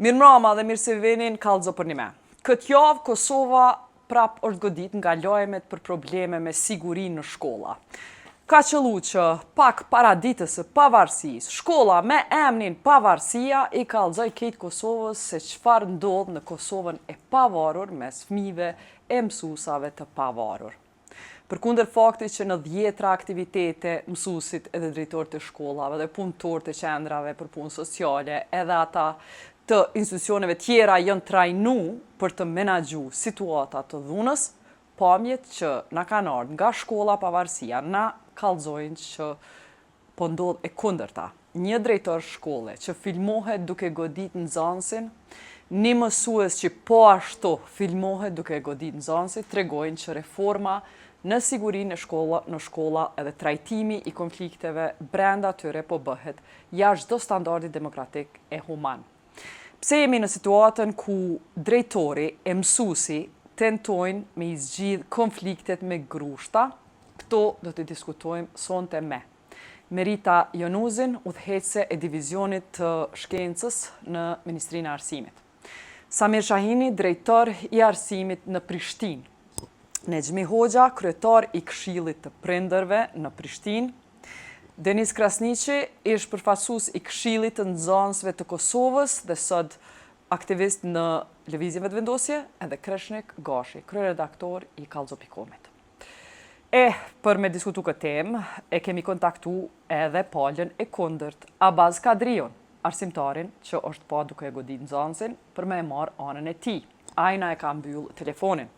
Mirëmbrëma dhe mirë se vini në Kallëzo për një me. Këtë javë Kosova prap është godit nga lajmet për probleme me sigurinë në shkolla. Ka qëllu që pak para ditës së pavarësisë, shkolla me emrin Pavarësia i kallëzoi krejt Kosovës se çfarë ndodh në Kosovën e pavarur mes fëmijëve e mësuesave të pavarur. Përkundër faktit që në 10 aktivitete mësuesit edhe drejtorët e shkollave dhe punëtorët e qendrave për punë sociale edhe ata të institucioneve tjera janë trajnu për të menaxhu situata të dhunës, pamjet që na kanë ardhur nga shkolla Pavarësia na kallëzojnë që po ndodh e kundërta. Një drejtor shkolle që filmohet duke godit nxënësin, një mësues që po ashtu filmohet duke godit nxënësin, tregojnë që reforma në sigurinë në shkolla edhe trajtimi i konflikteve brenda tyre po bëhet jashtë çdo standardi demokratik e human. Pse jemi në situatën ku drejtori e mësuesi tentojnë me i zgjidh konfliktet me grushta, këto do të diskutojmë sonte me Merita Jonuzin, udhëheqëse e divizionit të shkencës në Ministrinë e Arsimit. Samir Shahini, drejtor i arsimit në Prishtinë. Nexhmi Hoxha, kryetar i Këshillit të Prindërve në Prishtinë. Denis Krasniqi, ish përfaqësues i Këshillit të Nxënësve të Kosovës dhe sot aktivist në lëvizjen vetëvendosje, edhe Kreshnik Gashi, kryeredaktor i Kallëzo.com-it. Për me diskutu këtë temë, e kemi kontaktu edhe palën e kundërt Abaz Kadrion, arsimtarin që është pa duke e godit nxënësin për me e marrë anën e tij. Ajna e ka mbyll telefonin.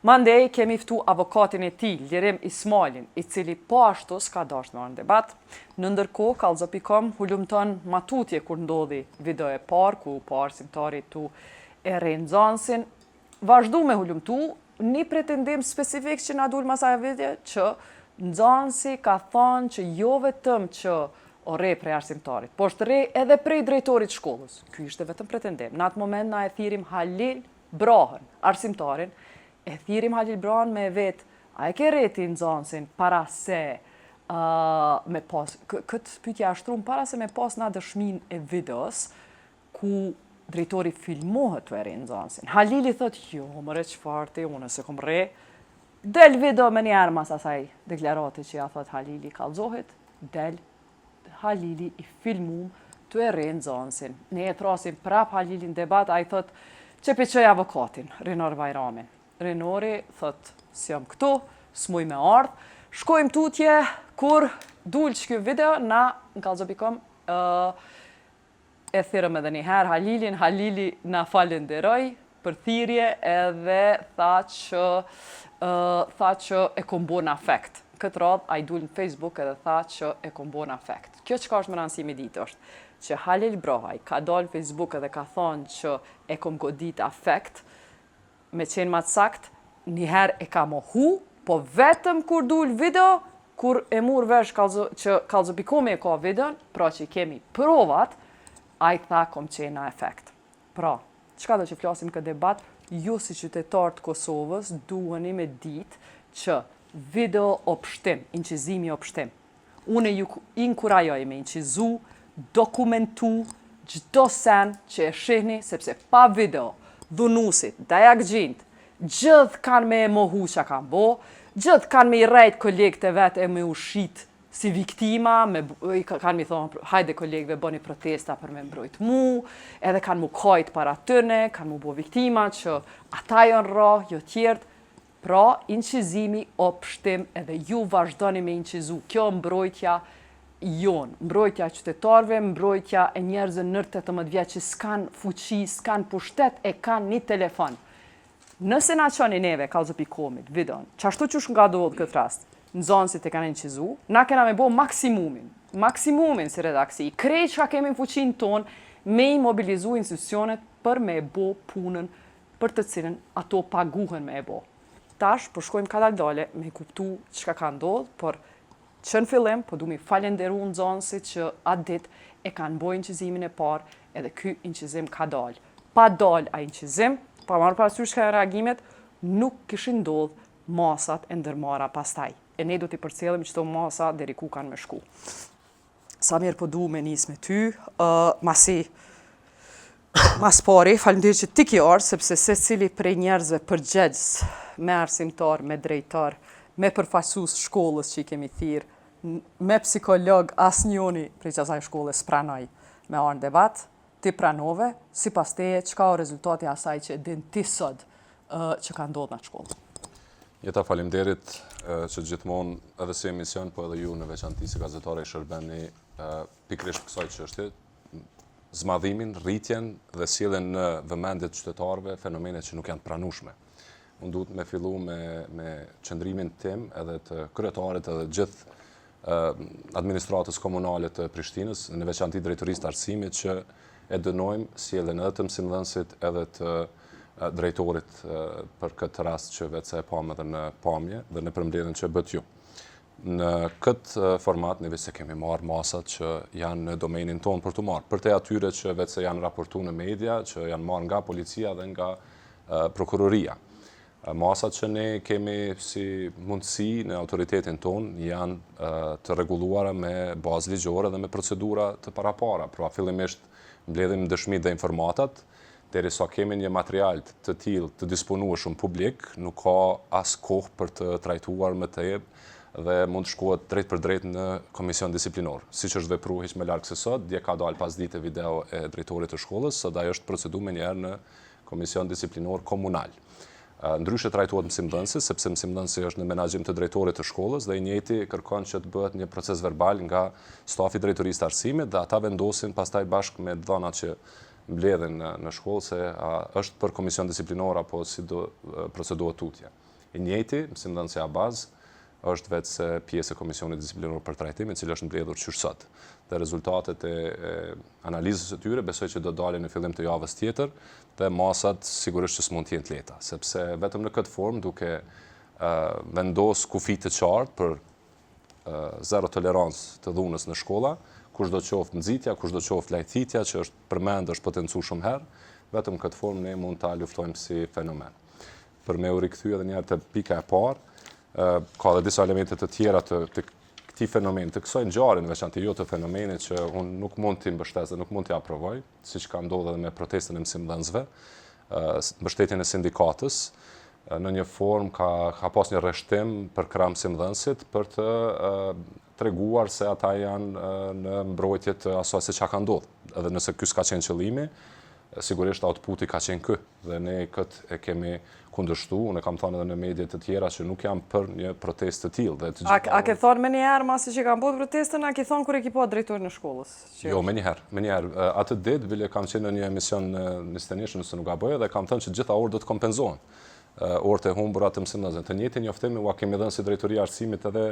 Mandej kemi ftu avokatin e tij, Lirim Ismailin, i cili po ashtu s'ka dashur me marrë debat. Në ndërkohë, Kallëzo.com hulumton matutje kur ndodhi video e parë ku po arsimtari tu e rre nxënësin. Vazhdu me hulumtu një pretendim specifik që na dul masaj video që nxënësi ka thënë që jo vetëm që o rre prej arsimtarit, po është rre edhe prej drejtorit shkollës. Ky ishte vetëm pretendim. Në atë moment na e thirim Halil Brahën, arsimtarin, e thirim Halil Brahën me vetë, a e ke rreti nxënësin para se me pas, këtë pyetje ashtrum, para se me pas na dëshmin e videos, ku drejtori filmohet të rre nxënësin. Halili thot, jo, mëre çfarë ti, unë se kom rre. Del video me njerë mas asaj deklarati që ja thot Halili kallëzohet, del Halili i filmum të rre nxënësin. Ne e thrasim prap Halilin debat, a i thot, që peqoj avokatin, Rinor Bajramin. Rinori thot, si jam këtu, s'muj me ardh, shkojmë tutje, kur dul që kjo video, na në Kallëzo.com e thirëm edhe njëherë Halilin, Halili na falenderoj për thirrje edhe tha që e kom bo në afekt. Këtë radhë, a i dul në Facebook edhe tha që e kom bo në afekt. Kjo çka është më rëndësishme ditë është që Halil Brahaj ka dalë në Facebook edhe ka thonë që e kom godit afekt, me qenë ma të sakt, njëherë e ka mohu, po vetëm kur dul video, kur e mur vesh që Kallëzo.com e ka videon, pra që i kemi provat, a i tha kom qenë na efekt. Pra, çka do që flasim këtë debat, ju si qytetarë të Kosovës duheni me ditë që video opshtim, inqizimi opshtim. Unë ju inkurajoj me inqizu, dokumentu çdo sen që e shihni, sepse pa video, dhunusit, dajak gjint, gjithë kanë me e mohu që kanë bo, gjithë kanë me i rejt kolegët e vetë e me ushit si viktima, kanë me thonë, hajde kolegëve bëni protesta për me mbrojt mu, edhe kanë mu kajt para tëne, kanë mu bo viktima që ata janë ra, jo tjertë. Pra, inqizimi opshtim edhe ju vazhdoni me inqizu. Kjo mbrojtja jonë, mbrojtja qytetarëve, mbrojtja e njerëzve nër 18 vjeç që s'kan fuqi, s'kan pushtet, e kanë një telefon. Nëse na çoni neve Kallëzo.com-it videon, çashtu qysh nga ndodh këtë rast, nxënësit e kanë inqizu, na kena me bo maksimumin si redaksi, krejt çka kemi fuqinë tonë me i mobilizu institucionet për me bo punën për të cilën ato paguhen me e bo. Tash, po shkojmë kadaldale me kuptu çka ka ndodhur, por që në fillim, po du mi falenderu nxënësit që atë ditë e kanë bojë inqizimin e parë, edhe ky inqizim ka dalë. Pa dalë a inqizim, pa marrë parasysh ka reagimet, nuk kishin ndodhur masat e ndërmarra pastaj. E ne do t'i përcjellim çdo masa deri ku kanë me shku. Samir, po du me nis me ty, masi Mas pari, faleminderit që ti ke ardhur, sepse secili prej njerëzve përgjegjës me arsimtar, me drejtar, me përfaqësues shkollës që i kemi thirr, me psikolog, asnjëri prej asaj shkollës pranoi me ardhë debat, ti pranove, sipas teje, çka o rezultati asaj që din ti sot që ka ndodhur në shkollë? Jeta faleminderit që gjithmonë edhe si emision, po edhe ju në veçantë si gazetare i shërbeni pikërisht kësaj çështje, zmadhimin, rritjen dhe sjelljen në vëmendjet qytetarëve fenomene që nuk janë pranueshme. Unë duhet me fillu me qëndrimin tim edhe të kryetarit edhe gjithë administratës komunale të Prishtinës, në veçantë drejtorisë të arsimit që e dënojmë sjelljen edhe të mësimdhënësit edhe të drejtorit për këtë rast që vetë se e pam edhe në pamje dhe në përmbledhjen që bët ju. Në këtë format neve se kemi marrë masat që janë në domenin tonë për të marrë. Për te atyre që vetë se janë raportu në media, që janë marrë nga policia dhe nga prokuroria. Masat që ne kemi si mundësi në autoritetin tonë janë të rregulluara me bazë ligjore dhe me procedura të parapara. Pra fillimisht mbledhim dëshmitë dhe informatat, derisa kemi një material të tillë të disponueshëm publik, nuk ka as kohë për të trajtuar më tepër dhe mund të shkohet drejt për drejt në komision disiplinor. Siç është vepruar hiç më larg se sot, dje ka dalë pas dite video e drejtorit të shkollës, sot ajo është proceduar më njëherë në komision disiplinor komunal. Ndryshe trajtohet mësimdhënësi, sepse mësimdhënësi është në menaxhim të drejtorit të shkollës dhe i njëjti kërkon që të bëhet një proces verbal nga stafi i drejtorisë të arsimit dhe ata vendosin pastaj bashkë me dhënat që mbledhen në shkollë se është për komision disiplinor apo si do procedohet tutje. I njëjti mësimdhënësi Abaz është vetë se pjesë e Komisionit Disiplinor për trajtim, i cili është mbledhur qysh sot. Dhe rezultatet e analizës së tyre besoj që do dalin në fillim të javës tjetër dhe masat sigurisht që s'mund të jenë të lehta, sepse vetëm në këtë formë duke vendos kufi të qartë për zero tolerancë të dhunës në shkolla, kushdo qoftë nxitja, kushdo qoftë lajthitja që është përmend është potencu shumë herë, vetëm në këtë formë ne mund ta luftojmë si fenomen. Për me u rikthyer edhe një herë te pika e parë, ka dhe disa elemente të tjera të këtij fenomeni, të kësaj ngjarje në veçantë jo të fenomenit që unë nuk mund t'i mbështes dhe nuk mund t'i aprovoj, siç ka ndodhur edhe me protestën e mësimdhënësve, mbështetjen e sindikatës, në një formë ka pas një rreshtim për krah mësimdhënësit për të treguar se ata janë në mbrojtje të asaj se çka ka ndodhur. Edhe nëse ky s'ka qenë qëllimi, sigurisht outputi ka qenë ky dhe ne këtë e kemi kundërshtuar. Unë kam thënë edhe në media të tjera që nuk jam për një protestë të tillë. A ke thonë më një herë masi që kanë bërë protestën, a ke thonë kur e ke pa drejtorin e shkollës? Jo, më një herë. Atë ditë bile kam qenë në një emision në Stenishën, nëse nuk gaboj, dhe kam thënë që gjitha orët do të kompenzohen. Orët e humbura të mësimdhënësve. Të njëjtin njoftim ua kemi dhënë si drejtoria e arsimit edhe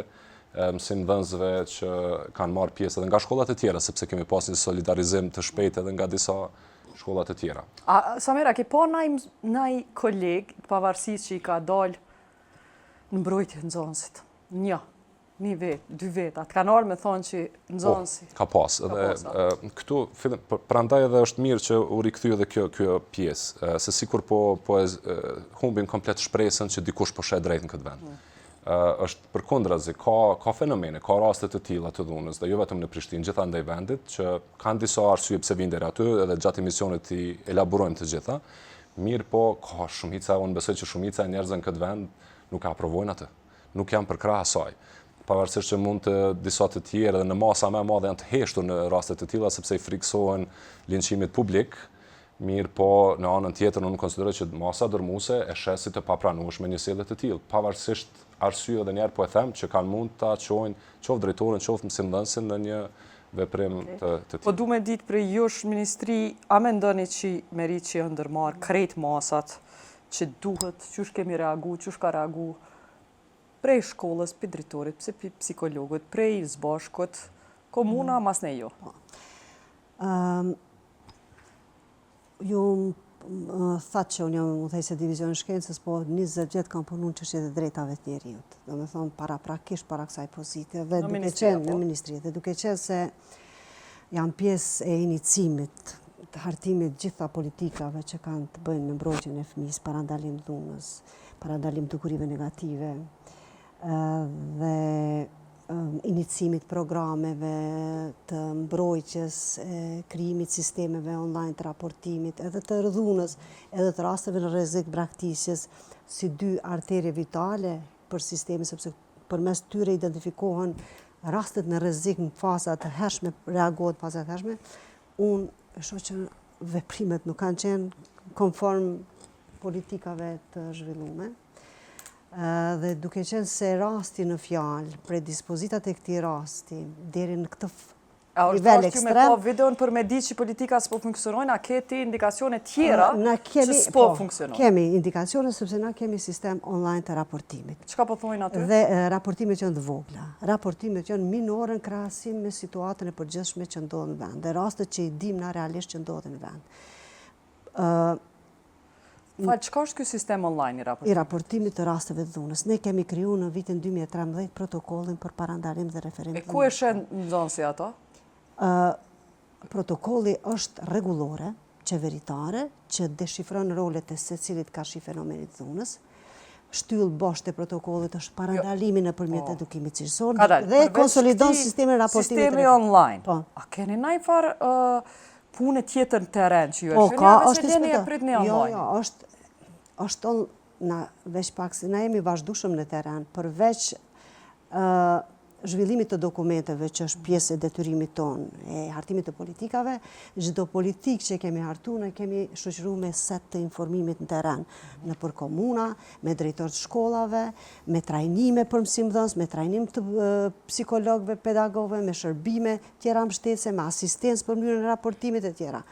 mësimdhënësve që kanë marrë pjesë edhe nga shkollat e tjera, sepse kemi pasur një solidarizim të shpejtë edhe nga disa shkollat e tjera. Samira, ke pa naj koleg, pavarësisht që i ka dalë në mbrojtje nxënësit? Një vetë, 2 veta. Të kanë ardhur me thonë që nxënësi. Ka pas. Edhe këtu prandaj edhe është mirë që u rikthye edhe kjo pjesë, se sikur po humbin komplet shpresën që dikush po shet drejt në këtë vend. Është përkundrazi, ka fenomene, ka raste të tilla të dhunës, dhe jo vetëm në Prishtinë, gjithandaj vendit, që kanë disa arsye pse vijnë deri aty, edhe gjatë emisionit i elaborojmë të gjitha. Mirë po, ka shumica, unë besoj që shumica e njerëzve në këtë vend nuk e aprovojnë atë. Nuk janë për krah asaj. Pavarësisht që mund të disa të tjerë dhe në masa më e madhe janë të heshtur në raste të tilla sepse i friksohen linçimit publik. Mirë po, në anën tjetër unë konsideroj që masa dërmuese e sheh si të papranueshme një sjellje të tillë, pavarësisht arsye edhe njerë po e them që kanë mund ta çojnë qoftë drejtorin, qoftë mësimdhënësin në një veprim të tillë. Po du me ditë për jush ministri, a mendoni që merit që ndërmarr krejt masat që duhet, qysh kemi reagu, qysh ka reagu prej shkollës, për drejtorit, për psikologët, prej zbashkut, komuna, mas ne jo? Ju thatë që unë jam më thej se divizion shkencës, po 20 vjetë kam punu në çështjet e drejtave të njeriut. Do me thonë paraprakisht para kësaj pozite. Dhe duke qenë në ministri, dhe duke qenë se jam pjesë e iniciimit të hartimit gjitha politikave që kanë të bëjnë me mbrojtjen e fëmijës, parandalim dhunës, parandalim dukurive negative. Dhe iniciimit programeve të mbrojtjes, krijimit sistemeve online të raportimit, edhe të rrëdhunës, edhe të rasteve në rrezik braktisjes, si dy arterje vitale për sistemin, sepse përmes tyre identifikohen rastet në rrezik në faza të hershme, reagohet në faza të hershme. Unë shoh që veprimet nuk kanë qenë konform politikave të zhvilluara. Dhe duke qenë se rasti në fjalë, predispozitat e këtij rasti deri në këtë nivel me ekstrem. po videon për me di që politika s'po funksionojnë, a keti indikacione tjera që s'po funksionojnë? Kemi indikacione sepse na kemi sistem online të raportimit. Çka po thojnë aty? Dhe raportimet janë të vogla. Raportimet janë minore në krahasim me situatën e përgjithshme që ndodh në vend, dhe rastet që i dim na realisht që ndodhin në vend. Çka është ky sistem online i raportimit? I raportimit të rasteve të dhunës. Ne kemi kriju në vitin 2013 protokollin për parandalim dhe referendim. E ku e shen nxënësi ato? Protokolli është rregullore, qeveritare, që deshifron rolet e secilit karshi fenomenit të dhunës. Shtyllë boshtë e protokollit është parandalimi nëpërmjet edukimit cilësor dhe konsolidon sistemin raportimit. Sistemi online. Po. A keni ndonjë farë punë tjetër në terren që ju e Po, shëni, ka, apo është se jeni e pritni online? Jo, është na veç pak se na jemi vazhdueshëm në terren, përveç zhvillimit të dokumenteve që është pjesë e detyrimit ton, e hartimit të politikave, çdo politikë që kemi hartuar, ne kemi shoqëruar me set të informimit në terren, nëpër komuna, me drejtorët të shkollave, me trajnime për mësimdhënës, me trajnim të psikologëve, pedagogëve, me shërbime tjera mbështetëse, me asistencë për mënyrën e raportimit e tjera.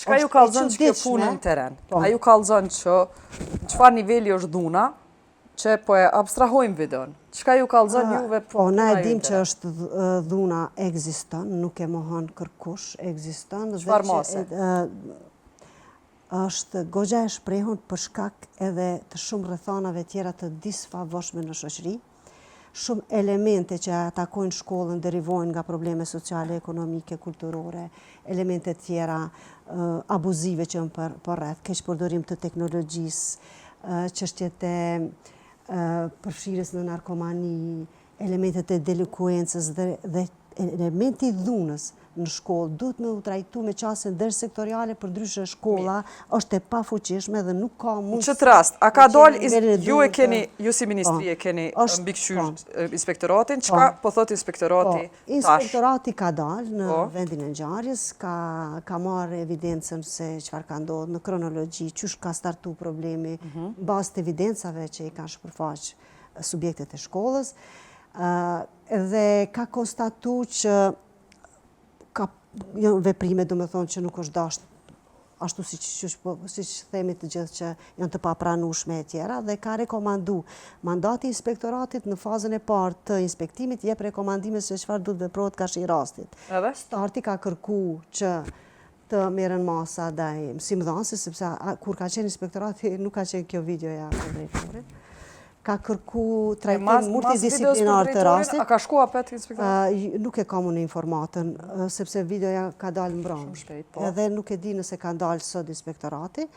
Çka ju kallëzon që kjo punë në terren? A ju kallëzon që çfarë niveli është dhuna, që po e abstrahojmë videon? Çka ju kallëzon juve? Po, na e dim që është dhuna ekziston, nuk e mohon kërkush, ekziston. Çfarë mase? Është goxha e shprehur për shkak edhe të shumë rrethanave tjera të disfavorshme në shoqëri. Shumë elemente që atakojnë shkollën derivojnë nga probleme sociale, ekonomike, kulturore, elemente tjera abuzive që janë përreth, keqpërdorim të teknologjisë, çështjet e përfshirjes në narkomani, elementet e delinkuencës dhe elementi i dhunës në shkollë duhet me u trajtu me qasje ndërsektoriale, përndryshe shkolla është e pafuqishme dhe nuk ka mundësi. Në çet rast, a ka dalë ju si ministri e keni mbikëqyr inspektoratin, çka po thot inspektorati tash? Inspektorati ka dalë në vendin e ngjarjes, ka marrë evidencën se çfarë ka ndodhur në kronologji, çysh ka startu problemi, bazë të evidencave që i kanë shpërfaq subjektet e shkollës, dhe ka konstatuar që janë veprime, do me thonë, që nuk është dashur ashtu siç themi të gjithë që janë të papranueshme e tjera, dhe ka rekomandu mandati i inspektoratit në fazën e parë të inspektimit jep rekomandime se çfarë duhet veprohet ka shi rastit. Starti ka kërkuar që të merren masa ndaj mësimdhënësit, sepse kur ka qenë inspektorati nuk ka qenë kjo videoja e drejtorit. Ka kërku trajtim multidisiplinar të rastit. A ka shkuar apet inspektorat? Nuk e kam unë informatën, sepse videoja ka dalë mbrëmje. Edhe nuk e di nëse ka dalë sot inspektorati.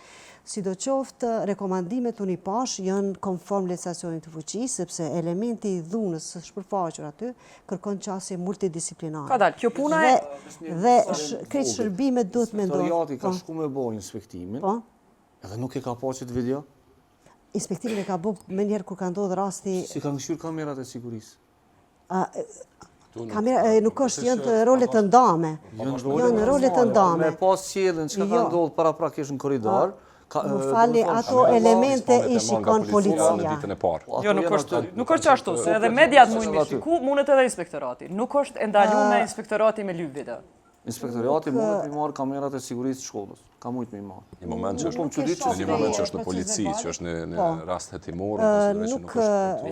Sidoqoftë, rekomandimet unë i pash janë konform legislacionit të fuqisë, sepse elementi i dhunës së shpërfaqur aty kërkon qasje multidisiplinare. Ka dalë, kjo puna e... Dhe krejt shërbimet duhet me ndodhë. Inspektorati ka shku me bo inspektimin, edhe nuk e ka pa qëtë video? Inspektimin e ka bërë me njerë kur ka ndodhë rasti... Si ka nëshyr kamerat e sigurisë? Nuk është, janë të rolet të ndame. Janë rolet të ndame. Me pas qjelën që ka ndodhë para prakesh në koridor, më fali, ato elemente i shikon policia. Jo, nuk është që ashtu, se edhe mediat mund me shiku, mundet edhe inspektorati. Nuk është ndaluar me inspektorati me lyp video. Inspektorati mundet me marrë kamerat e sigurisë të shkollës. Ka mujt me i marrë. Një moment që është në polici, që është në rast hetimor,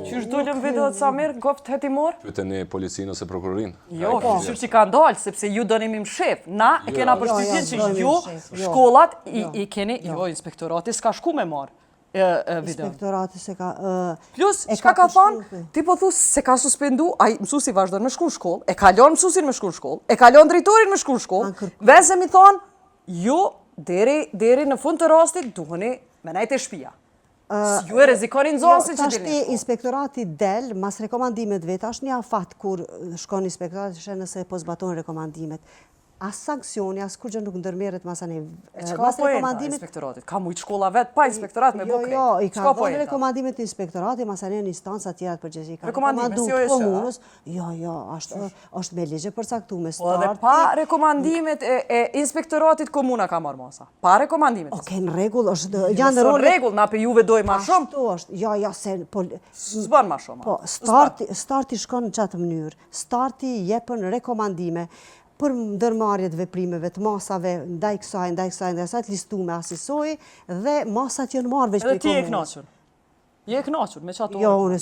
Qysh dolën videot sa mirë, goft hetimor? Pyete një policinë ose prokurorin. Jo, qysh që ka ndalë, sepse ju doni mim shef. Na e kena përshtypjen që ju, shkollat, i keni, jo, inspektorati s'ka shku me marë. Inspektorati se ka... Plus, çka ka thonë, ti po thu se ka suspendu, ai mësuesi vazhdon me shku në shkollë, e kalon mësuesin me shku në shkollë, e kalon drejtorin me shku në shkollë, vezë mi thonë, ju, deri në fund të rastit, duheni me najt e shtëpia. Ju e rrezikoni nxënësin që Tashti dilni në shkollë. inspektorati del, mas rekomandimet vetë, është një afat kur shkon inspektorati që nëse po zbatojnë rekomandimet. As sanksioni, as kur gjë nuk ndërmerret masane. Çka po e inspektoratit? Ka mujt shkolla vet pa inspektorat me bukë. Jo, i ka dhënë rekomandimet e inspektoratit, masane në instanca të tjera të përgjegjësi. Rekomandimet, si jo komunës. Jo, është me ligje përcaktuar me Po edhe starti. pa rekomandimet e inspektoratit komuna ka marrë masa. Pa rekomandimet. Okej, në rregull, është Janë në rregull, na pe juve doj ma shumë. Ashtu është. Jo, se S'bën ma shumë. Po, starti shkon në qatë mënyrë. Starti jepën rekomandime për ndërmarrjet veprimeve të masave ndaj kësaj të listume asisoj dhe masat janë marrë veç për Edhe ti e knaqur. Je e knaqur me qatë orë. Jo, unë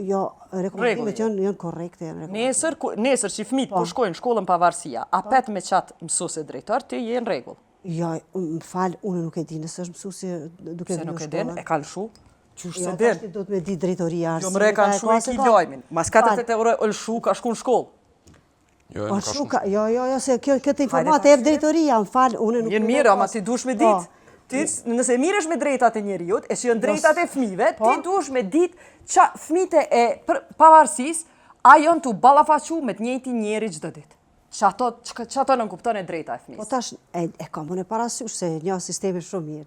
jo, rekomandimet janë korrekte. Nesër që fëmijët po shkojnë shkollën pavarësia, a pet me qatë mësues e drejtor, ti je në rregull. Jo, më fal, unë nuk e di nëse është mësuesi duke Se në nuk e shkollën. din, e ka lëshu. Qysh se Jo, din. tashti do të me di drejtoria Jo arsimit. mre ka lëshu e ki lajmin. Mas 48 euro lëshu ka shku në shkollë. Jo, nuk ka shumë. Jo, se këtë informatë e drejtoria, më fal, unë nuk... Mirë, mirë, ama ti dush me ditë. Ti, nëse miresh me drejtat e njeriut, e që janë drejtat e fëmijëve, ti dush me ditë që fëmijët e pavarësisë, a janë të ballafaqu me të njëjtin njeri çdo ditë. Që ato nuk kupton e drejta e fëmijës. Po tash, e kam unë parasysh se një sistemi shumë mirë.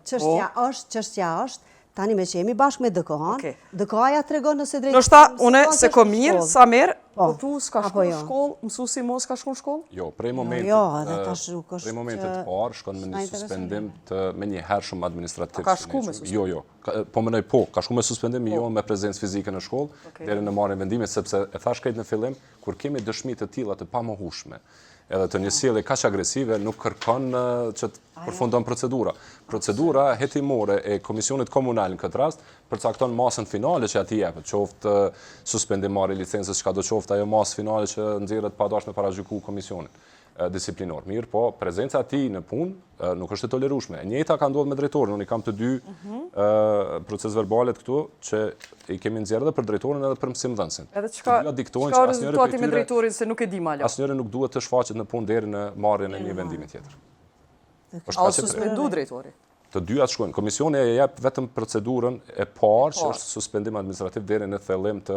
Çështja është, tani me që jemi bashkë me DK-an, DK-aja tregon nëse drejtë... Nështë une se ko mirë, sa merë, po tu s'ka shku në jo. shkollë, mësuesi mos ka shku në shkollë? Jo, prej momentit të parë shkon me një suspendim të me një hershëm administrativ. Ka shku me suspendim? Jo. Po mënoj po, ka shku me suspendim, jo me prezencë fizike në shkollë, deri në marrjen vendimit, sepse e thash krejt në fillim, kur kemi dëshmi të tilla të pamohueshme, edhe të një sjellje kaq agresive nuk kërkon që të përfundon procedura. Procedura hetimore e Komisionit Komunal në këtë rast përcakton masën finale që ati jepet, qoftë suspendim marrje licencës, çka do qoftë ajo masë finale që nxjerret pa dashur me paragjyku komisionin disiplinor. Mirë, po prezenca e tij në punë nuk është e tolerueshme. E njëjta ka ndodhur me drejtorin. Unë kam të dy proces verbalet këtu që i kemi nxjerrë edhe për drejtorin edhe për mësimdhënësin. Edhe çka rezultati me drejtorin se nuk e di mala. Asnjëri nuk duhet të shfaqet në punë deri në marrjen e një vendimi tjetër. A suspendu drejtori? Të dyja shkojnë. Komisioni e jep vetëm procedurën e parë që është suspendim administrativ deri në thellim të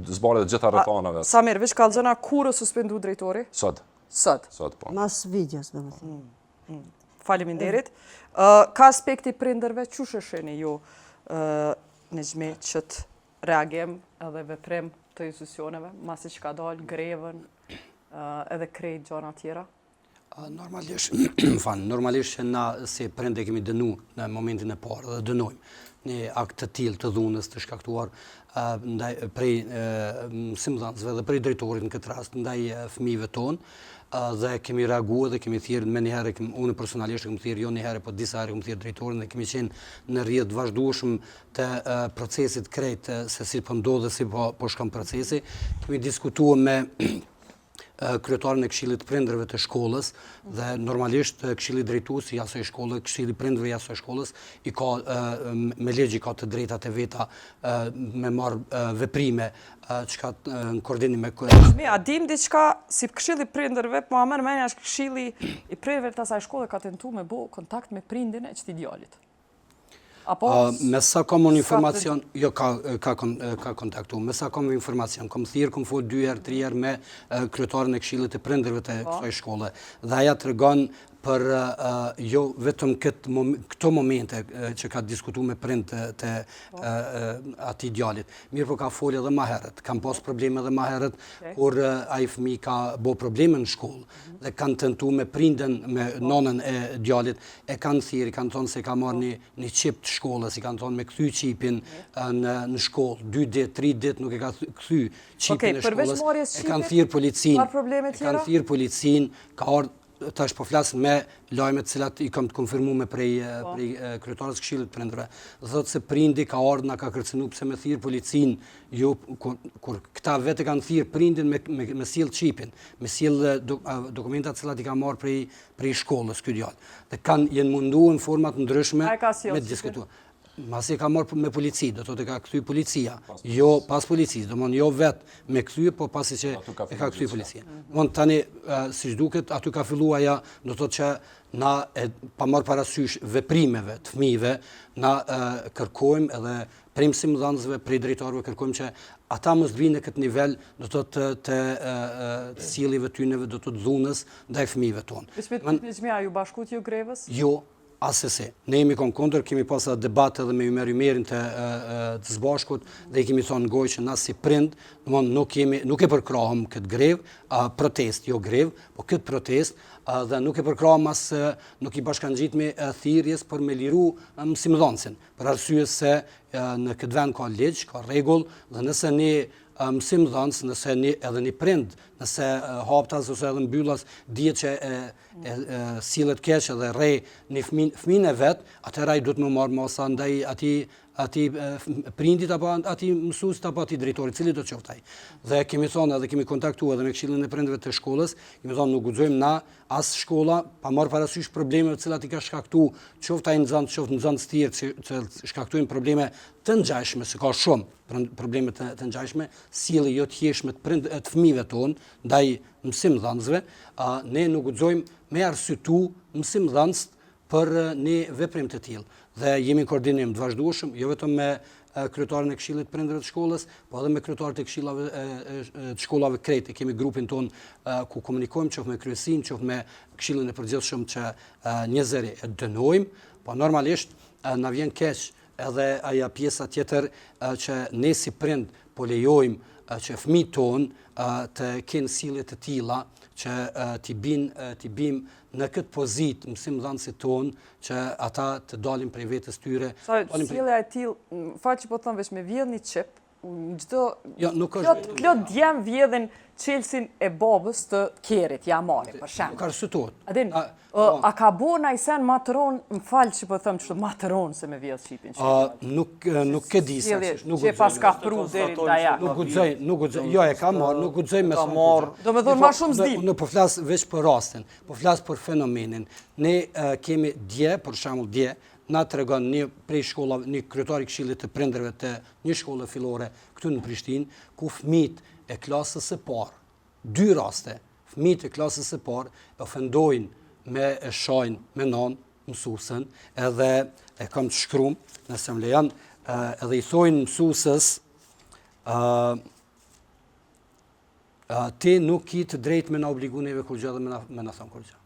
zbaret gjitha rrethanave. Samir, veç kallëzona kur o suspendu drejtori? Sot. Sot? Sot, po. Mas videos, dhe më thëmë. Faleminderit. Ka aspekti prindërve, çush e sheni ju në gjme qëtë reagim edhe veprim të institucioneve, masi që ka dalë grevën edhe krejt gjana tjera? Normalisht që na si prindë kemi dënu në momentin e parë dhe dënojmë një akt të tillë të dhunës të shkaktuar prej mësimdhënësve dhe prej drejtorit në këtë rast ndaj fëmijëve tonë dhe kemi reaguar dhe kemi thirrë me një herë, unë personalisht kemi thirrë jo një herë, po disa herë kemi thirrë drejtorin dhe kemi qenë në rrjet vazhdueshëm të procesit krejt se si po ndodh dhe si po shkon procesi. Kemi diskutuar me kryetarin e Këshillit të Prindërve të shkollës dhe normalisht Këshilli drejtues i asaj shkolle, Këshilli Prindërve i asaj shkollës i ka me ligj ka të drejtat e veta me marr veprime çka në koordinim me a dim diçka si Këshilli Prindërve, po më mendja është Këshilli i Prindërve të asaj shkolle ka tentuar me bë kontakt me prindin e çtij djalit. Me sa kam unë informacion, jo ka kontaktu, me sa kam informacion, kam thirë, kam folë 2 herë, 3 herë me kryetarin e Këshillit të Prindërve të kësaj shkolle. Dhe aja të regon për jo vetëm këto momente që ka diskutu me prind të ati djalit. Mirë po ka folë edhe ma herët, kam pas probleme edhe ma herët, kur aji fëmi ka bo probleme në shkollë dhe kanë tentu me prindën, me nonën e djalit, e kanë thirë, kanë thonë se ka marrë një qip të shkollës, i kanë thonë me këthy qipin në shkollë, 2 ditë, 3 ditë nuk e ka këthy qipin e shkollës, e kanë thirë policin, ka ardhë tash po flasin me lajmet cilat i kam të konfirmuar prej kryetarës Këshillit të Prindërve. Thotë se prindi ka ardhur na ka kërcënuar pse me thirr policin, jo kur këta vetë kanë thirr prindin me sjell çipin, me sjell dokumentat cilat i ka marrë prej shkollës ky djalë. Dhe janë munduar në forma të ndryshme me diskutuar. masi ka marrë me polici, do të ka kthy policia, jo pas policisë, do jo vetë me kthy, po pasi që e ka kthy policia. Tani, siç duket, aty ka filluar ajo, do thotë që na pa marrë parasysh veprimeve të fëmijëve, na kërkojmë edhe prej mësimdhënësve, prej drejtorëve kërkojmë që ata mos vinë në këtë nivel, do thotë të sjelljeve tyneve, do thotë dhunës ndaj fëmijëve tonë. Veçmia ju bashkut ju grevës? Jo, asesi. Ne jemi konkondër, kemi pasur debate edhe me Ymerin të zbashkut dhe i kemi thonë në gojë që na si prind, nuk e përkrahëm këtë grevë, protest, jo grevë, po këtë protest, dhe nuk e përkrahëm nuk i bashkangjitmi thirrjes për me liru mësimdhënësin, për arsye se në këtë vend ka ligj, ka rregull, dhe nëse ne mësimdhënës, nëse edhe një prind, nëse haptas ose edhe mbyllas dihet që sillet keq edhe rrej një fëmijën e vet, atëherë ai duhet më marrë masa ndaj atij prindit apo atij mësuesit apo atij drejtorit, cili do të qoftë ai. Dhe kemi thonë edhe kemi kontaktuar edhe me Këshillin e Prindërve të shkollës, kemi thonë nuk guxojmë na as shkolla pa marrë parasysh problemet të cilat i ka shkaktuar qoftë ai nxënës, qoftë nxënës të tjerë që shkaktojnë probleme të ngjashme, se ka shumë probleme të ngjashme, sjellje jo të thjeshme të fëmijëve tonë ndaj mësimdhënësve, ne nuk guxojmë me arsyetu mësimdhënës për një veprim të tillë. Dhe jemi në koordinim të vazhdueshëm, jo vetëm me kryetarin e Këshillit të Prindërve të shkollës, po edhe me kryetarët e këshillave të shkollave krejt. Kemi grupin ton ku komunikojmë qoftë me kryesinë, qoftë me Këshillin e Përgjithshëm që njerëzeri e dënojmë, po normalisht na vjen keq edhe ajo pjesa tjetër që ne si prind po lejojmë që fëmijët tonë të kenë sjellje të tilla që t'i bimë në këtë pozitë mësimdhënësit tonë që ata të dalin prej vetës tyre. Sjellja e tillë, fal që po them veç me vjedh një çip, çdo plot djem vjedhin çelsin e babës të Kerit, ja marrin për shemb. Nuk arsyetohet. Adin, a ka bo na i sen matëron, më falë që po them çdo matëron se me vjedh çipin. Nuk e di saksisht, nuk guxoj. Që pas ka pru deri ndaj. Nuk guxoj. Jo, e ka marr, nuk guxoj me sa. Do të thonë më shumë s'dim. Nuk po flas veç për rastin, po flas për fenomenin. Ne kemi për shembull dje, na tregon një prej shkollave, një kryetar i Këshillit të Prindërve të një shkolle fillore këtu në Prishtinë, ku fëmijët e klasës së parë, 2 raste, fëmijët e klasës së parë ofendojnë me shajnë me non mësuesën, edhe e kam të shkruam, nëse më lejon, edhe i thojnë mësuesës, ti nuk ki të drejtë me na obligu neve kur gjë dhe me na thonë kur gjë.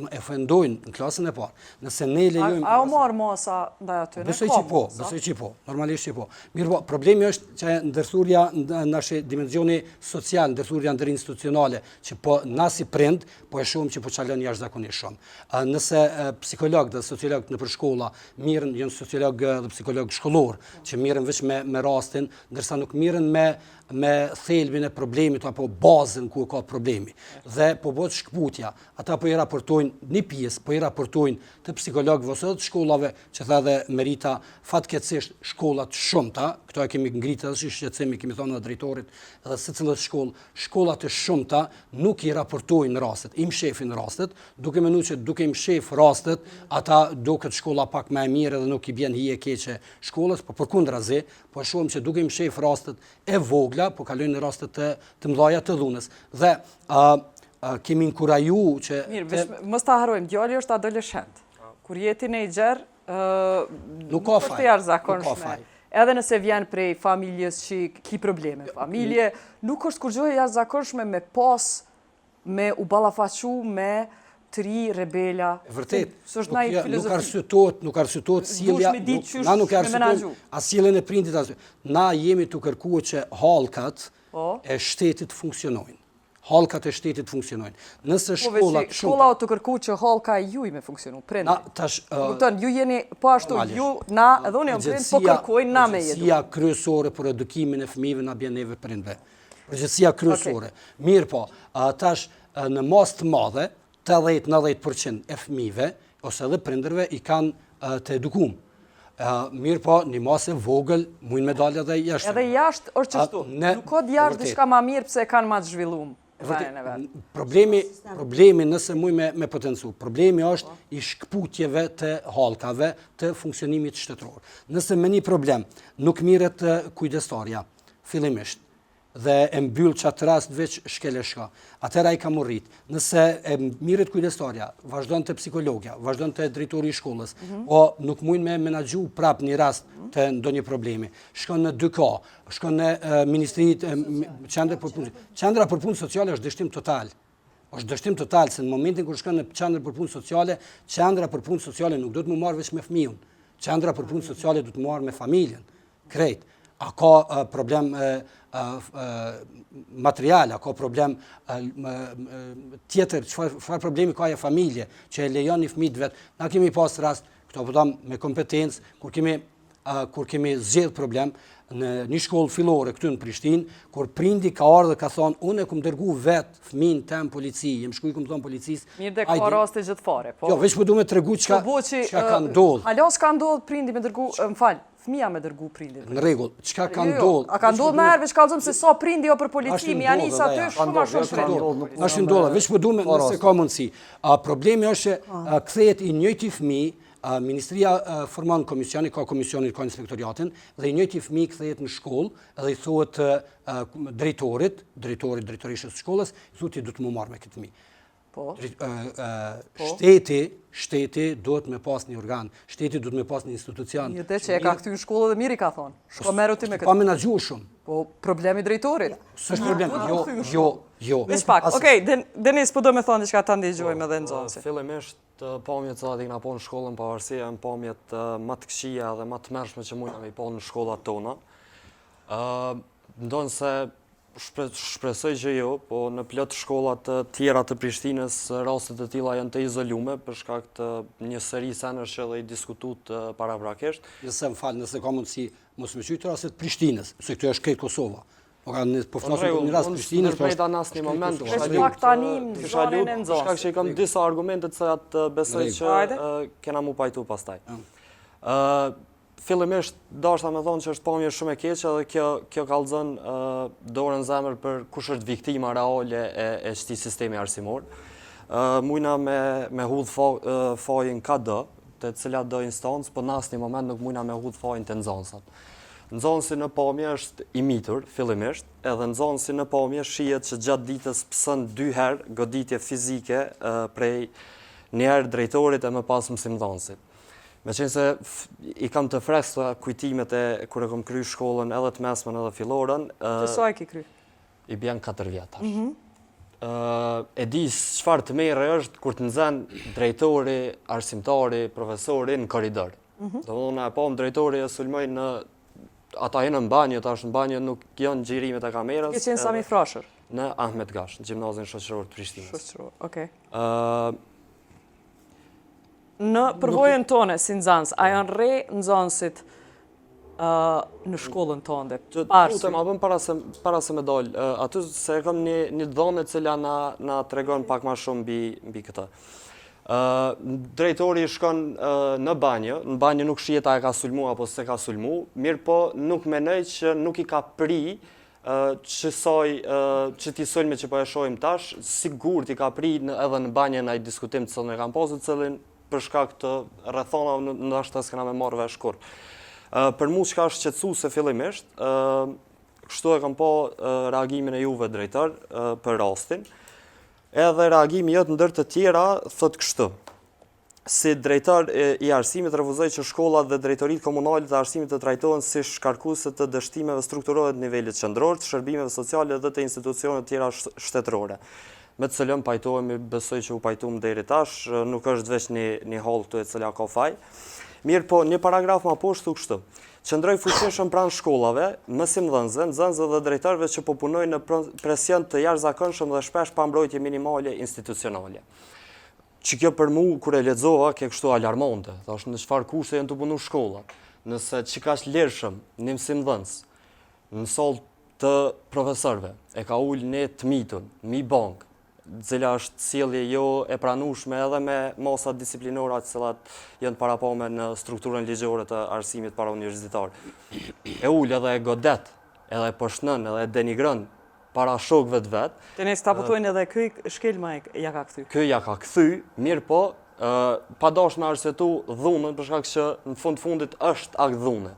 E ofendojnë në klasën e parë. Nëse ne lejojmë... A u marë masa ndaj aty? Besoj që po, normalisht që po. Mirë po, problemi është që ndërthurja në nashe dimensioni social, ndërthurja ndërinstitucionale, që po na si prind, po e shumë që po qalën jashtëzakonisht shumë. Nëse psikolog dhe sociolog në përshkolla mirën, janë sociolog dhe psikolog shkollor, që mirën veç me rastin, ndërsa nuk mirën me thelbin e problemit apo bazën ku ka problemi. Dhe po bëhet shkputja, ata po i raportojnë një pjesë, po i raportojnë të psikologëve ose të shkollave, që tha dhe Merita, fatkeqësisht shkollat shumëta, këto e kemi ngritur edhe si shqetësim, kemi thënë drejtorit, edhe secilët shkollat e shumëta nuk i raportojnë rastet, i mshefin rastet, duke menuar që duke i mshef rastet, ata duket shkolla pak më e mirë dhe nuk i bën hije keqe shkollës, po përkundrazi, po shohim që duke i mshef rastet e vogla, po kalojnë në rastet të mëdha të dhunës. Dhe kemi inkuraju që... Mirë, mos ta harrojmë, djali është adoleshent. Kur jeti në i gjerë, nuk ka faj. Jashtëzakonshme. Edhe nëse vjen prej familjes që ki probleme, familje, nuk është kur gjë jashtëzakonshme me u ballafaqu me të ri rebela. Vërtet, nuk arsyetohet sjellja, na nuk arsyetohet as sjelljen e prindit as. Na jemi të kërkuar që hallkat e shtetit funksionojnë. Hallkat e shtetit funksionojnë. Nëse shkolla o të kërku që hallka e juj me funksionu, prindit. Kupton, ju jeni po ashtu, ju na edhe unë jam prind, po kërkojnë na me jetu. Përgjegjësia kryesore për edukimin e fëmijëve na bën neve prindve. Përgjegjësia kryesore. Mirë po, tash në mas të madhe 80-90% e fëmijëve ose edhe prindërve i kanë të edukuar. Mirë po, një masë vogël mujnë me dalë edhe jashtë. Edhe jashtë është qështu. Nuk ka djarë diçka ma mirë pse e kanë ma të zhvilluar. Problemi nëse muj me potencu, problemi është i shkputjeve të halkave të funksionimit shtetëror. Nëse me një problem nuk miret kujdestarja, fillimisht, dhe e mbyll qatë rast veç shkeleshka, atëra i ka morrit. Nëse e miret kujdestarja, vazhdon të psikologja, vazhdon të drejtori i shkollës, o nuk mujnë me menagju prap një rast të ndonjë problemi. Shkon në 2K, shkon në Ministrit, Qendra për punë sociale është dështim total. Është dështim total, se në momentin kur shkon në Qendra për punë sociale, Qendra për punë sociale nuk do të më marrë veç me fëmijën. Qendra për punë sociale do të marrë me familjen. Krejt. A ka problem material, a ka problem tjetër, çfarë problemi ka e familje, që e lejon një fëmijë vet. Na kemi pas rast, këto po them me kompetencë, kur kemi zgjedh problem në një shkollë fillore këtu në Prishtinë, kur prindi ka ardhur dhe ka thonë, unë e kum dërgu vet fëmin tem polici, jem shkuj kum thon policisë. Mirë dhe ka raste gjithfare, po. Jo, veç po du me tregu çka ka ndodhur. Alo s'ka ndodhur prindi me dërgu, fëmia me dërgu prindin. Në rregull, çka ka ndodhur? A ka ndodhur më herë veç kallzom se sa prindi jo për polici, mi janis aty shumë prindi. Është ndodhur, veç po du me nëse ka mundësi. Problemi është që kthehet i njëjti fëmijë. Ministria formon komisioni, ka komisionit, ka inspektoriatin, dhe i njëjti fëmijë kthehet në shkollë dhe i thuhet drejtorishës së shkollës, i thuhet ti do të më marr me këtë fëmijë. Po. Shteti duhet me pas një organ, shteti duhet me pas një institucion. Një që e ka këty në shkollë dhe miri ka thonë. Shko meru ti me këtë. Pa menagju shumë. Po, problemi drejtorit. S'është problem, jo. Veç pak, okej, Denis, po do me thonë diçka ta ndëgjojmë edhe nxënësit. Fillimisht pamjet që ati na po në shkollën pavarësia janë pamjet më të këqija dhe më të mërshme që mujna me i po në shkollat tona. Ndonë se shpresoj që jo, po në plot shkollat të tjera të Prishtinës rastet të tilla janë të izolume për shkak të një seri senësh që dhe i diskutut paraprakisht. Nëse më falë, nëse ka mundësi mos më qytë rastet Prishtinës, se këtu është krejt Kosova. Po flasë për një rast Prishtinës, po është në një moment. Shpak tanim, zonin e nxënësit. Shkak që i kam disa argumente të cilat besoj që kena mu pajtu pastaj. Fillimisht, dashta me thonë që është pamje shumë e keqe dhe kjo kallëzon dorën zemër për kush është viktima reale e këtij sistemi arsimor. Mujna me hudh fajin KD, të cilat do instancë, po në asnjë moment nuk mujna me hudh fajin të nxënësat. Nxënësi në pamje është i mitur, fillimisht, edhe nxënësi në pamje shihet që gjatë ditës pësën 2 herë goditje fizike prej një herë drejtorit e më pas mësimdhënësit. Me qenë se i kam të freskëta kujtimet e kur e kam kry shkollën edhe të mesmen edhe filloren. Të sa e ki kry? I bjen 4 vjetash. E di çfarë të merre është kur të nxen drejtori, arsimtari, profesori në korridor. Domethënë e pam drejtori e sulmoj në ata janë në banjë, tash në banjë nuk janë xhirimet e kamerës. Ke qenë Sami Frashër? Në Ahmet Gash, në gjimnazin shoqëror të Prishtinës. Shoqëror, okej. Në përvojën tone, si nxënës, a janë re nxënësit në shkollën tënde? Lutem, a bëm para se me dalë. Aty se kam një dhënë e cila na tregon pak ma shumë mbi këtë. Drejtori shkon në banjë nuk shihet a e ka sulmu apo se ka sulmu, mirë po nuk menoj që nuk i ka pri që ti sulme që po e shohim tash, sigur ti ka pri edhe në banjë në ai diskutim të cilën e kam pasur, cilin për shkak të rrethonave ndoshta s'kena me marrë vesh kurrë. Për mua çka është shqetësuese fillimisht, kështu e kam pa reagimin e juve drejtor për rastin. Edhe reagimi jot ndër të tjera thot kështu. Si drejtor i arsimit refuzoj që shkollat dhe drejtoritë komunale të arsimit të trajtohen si shkarkuese të dështimeve strukturore të nivelit qendror, të shërbimeve sociale dhe të institucioneve të tjera shtetërore. Me të cilën pajtohemi, besoj që u pajtuam deri tash, nuk është veç një hall këtu e cila ka faj. Mirë po, një paragraf më poshtë thu kështu. Qëndroj fuqishëm pranë shkollave, mësimdhënësve, nxënësve dhe drejtorëve që po punojnë në presion të jashtëzakonshëm dhe shpesh pa mbrojtje minimale institucionale. Që kjo për mua kur e lexova, ke kështu alarmonte. Thash në çfarë kushte janë të punu shkollat. Nëse çikash lirshëm një mësimdhënës në sallë të profesorëve, e ka ul në të mitun, mi bank, cila është sjellje jo e pranueshme edhe me masa disiplinore të cilat janë parapame në strukturën ligjore të arsimit parauniversitar. E ul edhe e godet, edhe e poshtnon, edhe e denigron para shokëve të vetë. Tenes ta pëtojnë edhe këj shkelma ja ka këthy. Kjo ja ka kthy, mirë po, pa dash me arsyetu dhunën, për shkak që në fundit është akt dhune.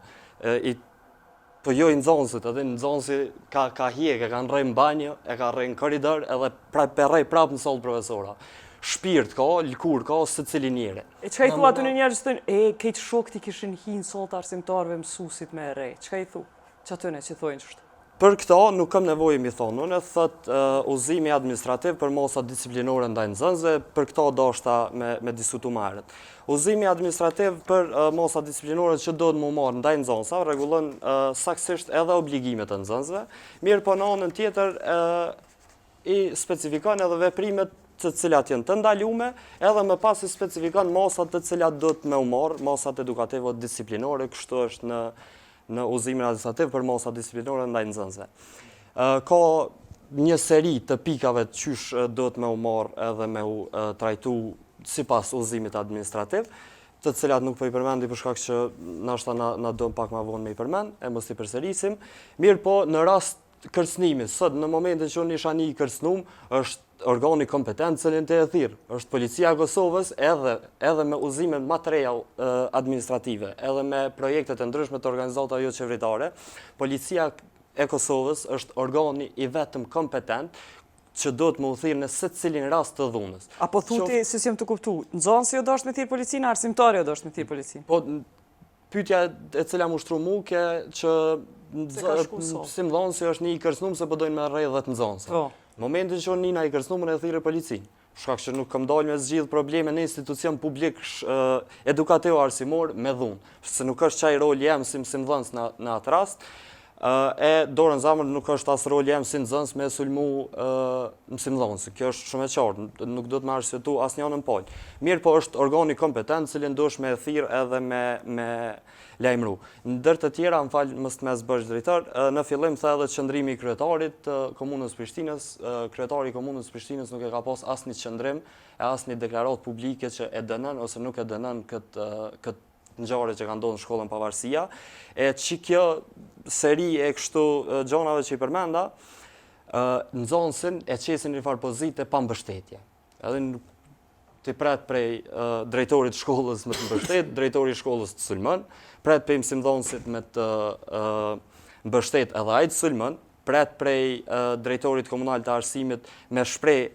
Po jo i nxonësit, edhe nxonësi ka hjek, e ka rrej në banjë, e ka rrej në korridor, edhe perrej prapë në sollë profesora. Shpirt ka, lëkur ka, se cili njëre. E qka i thu aty në njerë që thënë, kejtë shokët i kishin hinë sollë të arsimtarëve mësusit me rej. Qka i thu? Që atyne që thojnë qështë? Për këta nuk kam nevojë mi thonë, unë thot udhëzimi administrativ për mosa disiplinore ndaj nxënësve, për këta dashta me diskutu më herët. Udhëzimi administrativ për mosa disiplinore që do të më marrë ndaj nxënësve rregullon saktësisht edhe obligimet e nxënësve, mirë po në anën tjetër i specifikon edhe veprimet të cilat janë të ndalume, edhe më pas i specifikon mosat të cilat do të më marrë, mosat edukative o disiplinore, kështu është në udhëzimin administrativ për mosa disiplinore ndaj nxënësve. Ka një seri të pikave të qysh do të me u marrë edhe me u trajtu sipas udhëzimit administrativ, të cilat nuk po i përmendi për shkak që nashta na do pak më vonë me i përmend, e mos i përsërisim. Mirë po, në rast kërcënimi, sot në momentin që unë isha një i kërcënum, është organi kompetent cilin të e thirë, është Policia e Kosovës edhe me udhëzime material administrative, edhe me projektet e ndryshme të organizata jo qeveritare, Policia e Kosovës është organi i vetëm kompetent që do të më u thirë në secilin rast të dhunës. Apo thuti, si jem të kuptu, nxënësi jo do është me thirë policinë, arsimtari jo do është me thirë policinë? Po, pyetja e cila më ushtru mu ke që si më dhonë si është një i kërcënum se po dojnë me rrej dhe të nxënëse. Në momentin që unë nina i kërcënumën e thirë policinë, shkak që nuk kam dalë me zgjidh probleme në institucion publik edukativ arsimor me dhunë, se nuk është qaj rol jem si mësimdhënës në atë rast, e dorën zamër nuk është as rol jem si nxënës me sulmu mësimdhënës. Kjo është shumë e qartë, nuk do të më arsyetu as një anën palë. Mirë po është organi kompetent cilin dosh me thirë edhe me lajmëru. Ndër të tjera, më falë mës të mes bërgjë drejtar, në fillim thë edhe qëndrimi i kryetarit Komunës Prishtinës, kryetari i Komunës Prishtinës nuk e ka pas as një qëndrim e as një deklarat publike që e dënën ose nuk e dënën këtë ngjarje që ka ndodhur në shkollën Pavarësia, e që kjo seri e kështu gjonave që i përmenda, nxënësin e qesin një farë pozite pa mbështetje. Edhe të pret prej drejtorit shkollës me të mbështet, drejtori shkollës të sulmën, pret prej mësimdhënësit me të mbështet edhe ai të sulmën, pret prej drejtorit komunal të arsimit me shpreh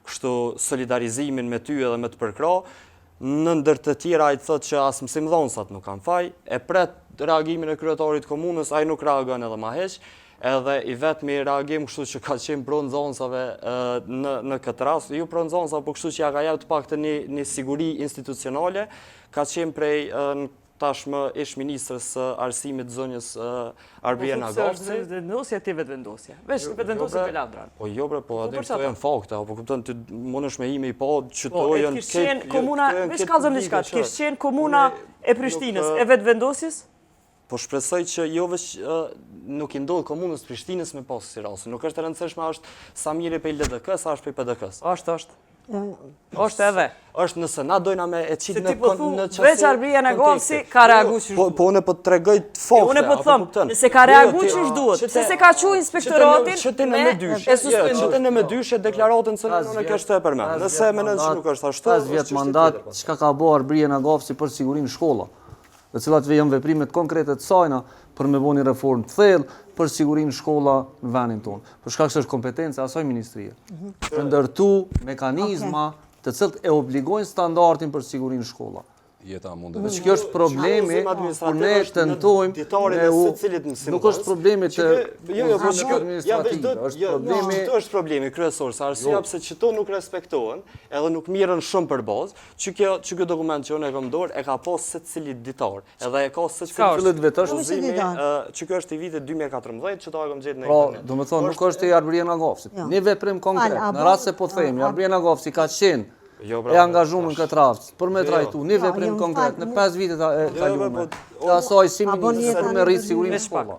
kështu solidarizimin me ty edhe me të përkra. Në ndër të tjera ai thotë që as mësimdhënësat nuk kanë faj, e pret reagimin e kryetarit komunës, ai nuk reagon edhe ma heq, edhe i vetmi reagim kështu që ka qenë pro nxënësave në këtë rast, ju pro nxënësave, po kështu që ja ka jep të paktën një siguri institucionale, ka qenë prej tashmë ish ministrës arsimit zonjës Arbriana Gofci. Po vetëvendosja ti vetëvendosja. Veç vetëvendosja për lavdran. Po jo bre, po atë këto janë fakte, apo kupton ti mundesh me ime i pa që to janë këtë komuna, veç kallzon diçka, kish qenë komuna e Prishtinës, e vetëvendosjes? Po shpresoj që jo veç nuk i ndodh komunës Prishtinës me pas si rast. Nuk është e rëndësishme është sa mirë për LDK, sa është për PDK-s. Është. Është edhe. Është nëse na dojna me e qitë në qasë. Veç Arbriana Gofci ka reagu që shduhet. Po unë po të tregoj të fakte. Unë po të thëmë, nëse ka reagu që shduhet, se ka qu inspektoratin me e suspendu. Qëtën e me dyshe deklaratën se në kështë e përmen. Nëse me nënë që nuk është ashtu. 5 vjetë mandat, çka ka bo Arbriana Gofci për sigurinë shkolla, dhe cilat janë veprimet konkrete të sajna për me bo një reformë të thellë për sigurinë shkolla në vendin tonë. Për shkak se është kompetenca e asaj ministrie. Të ndërtu mekanizma të cilët e obligojnë standardin për sigurinë shkolla. Dhe që kjo është problemi, kur ne tentojmë nuk është problemi të administrative, është problemi... Që është problemi kryesor, sa arsyeja pse që to nuk respektohen, edhe nuk mirën shumë për bazë, që kjo dokument që unë e kam dorë, e ka pas secili ditar, edhe e ka secili udhëzimi, që kjo është i vitit 2014, që to e kam gjetë në internet. Do me thonë, nuk është e Arbriana Gofcit. Një veprim konkret, në rast se po themi, Arbriana Gofci ka qenë e angazhuar në këtë rast për me trajtu një veprim konkret në 5 vitet e kaluara. Të asaj si ministri për me rritë sigurinë shkolla.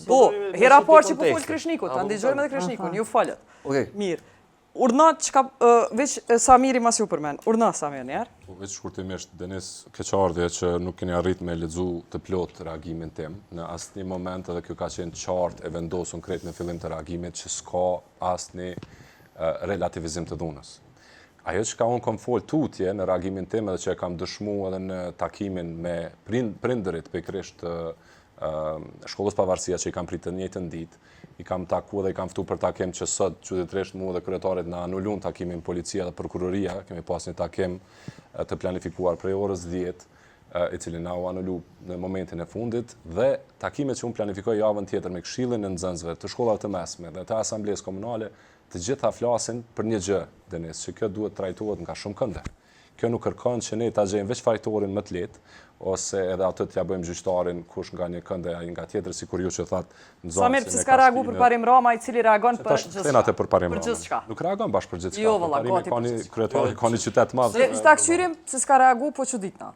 Po, hera parë që po folë Krishnikut, ta ndigjojmë edhe Krishnikun, ju falët. Mirë. Urna çka veç Samiri mas ju përmend. Urna Samir njerë. Po veç shkurtimisht, Denis, keqardhje që nuk keni arrit me lexu të plot reagimin tim. Në asnjë moment edhe kjo ka qenë qartë e vendosur krejt në fillim të reagimit që s'ka asnjë relativizim të dhunës. Ajo që ka unë kom folë tutje në reagimin tim edhe që e kam dëshmu edhe në takimin me prindërit pikërisht shkollës pavarësia që i kam pritë të njëjtën ditë, i kam taku dhe i kam ftu për takim që sot çuditërisht mua dhe kryetarit na anulun takimin policia dhe prokuroria, kemi pas një takim të planifikuar prej orës 10, i cili na u anulu në momentin e fundit, dhe takimet që unë planifikoj javën tjetër me Këshillin e Nxënësve të shkollave të mesme dhe të asamblesë komunale, të gjitha flasin për një gjë, Denis, që kjo duhet trajtohet nga shumë kënde. Kjo nuk kërkon që ne ta gjejmë veç fajtorin më të lehtë, ose edhe atë t'ja bëjmë gjyqtarin kush nga një kënde ai nga tjetër, sikur ju që thatë në zonë. Samir, s'ka reagu për Parim Rama, i cili reagon për gjithçka. Për Parim Rama. Nuk reagon bashkë për gjithçka. Jo, valla, gati për gjithçka. Kryetari ka një qytet madh. Ta këshyrim se s'ka reagu, po çuditna.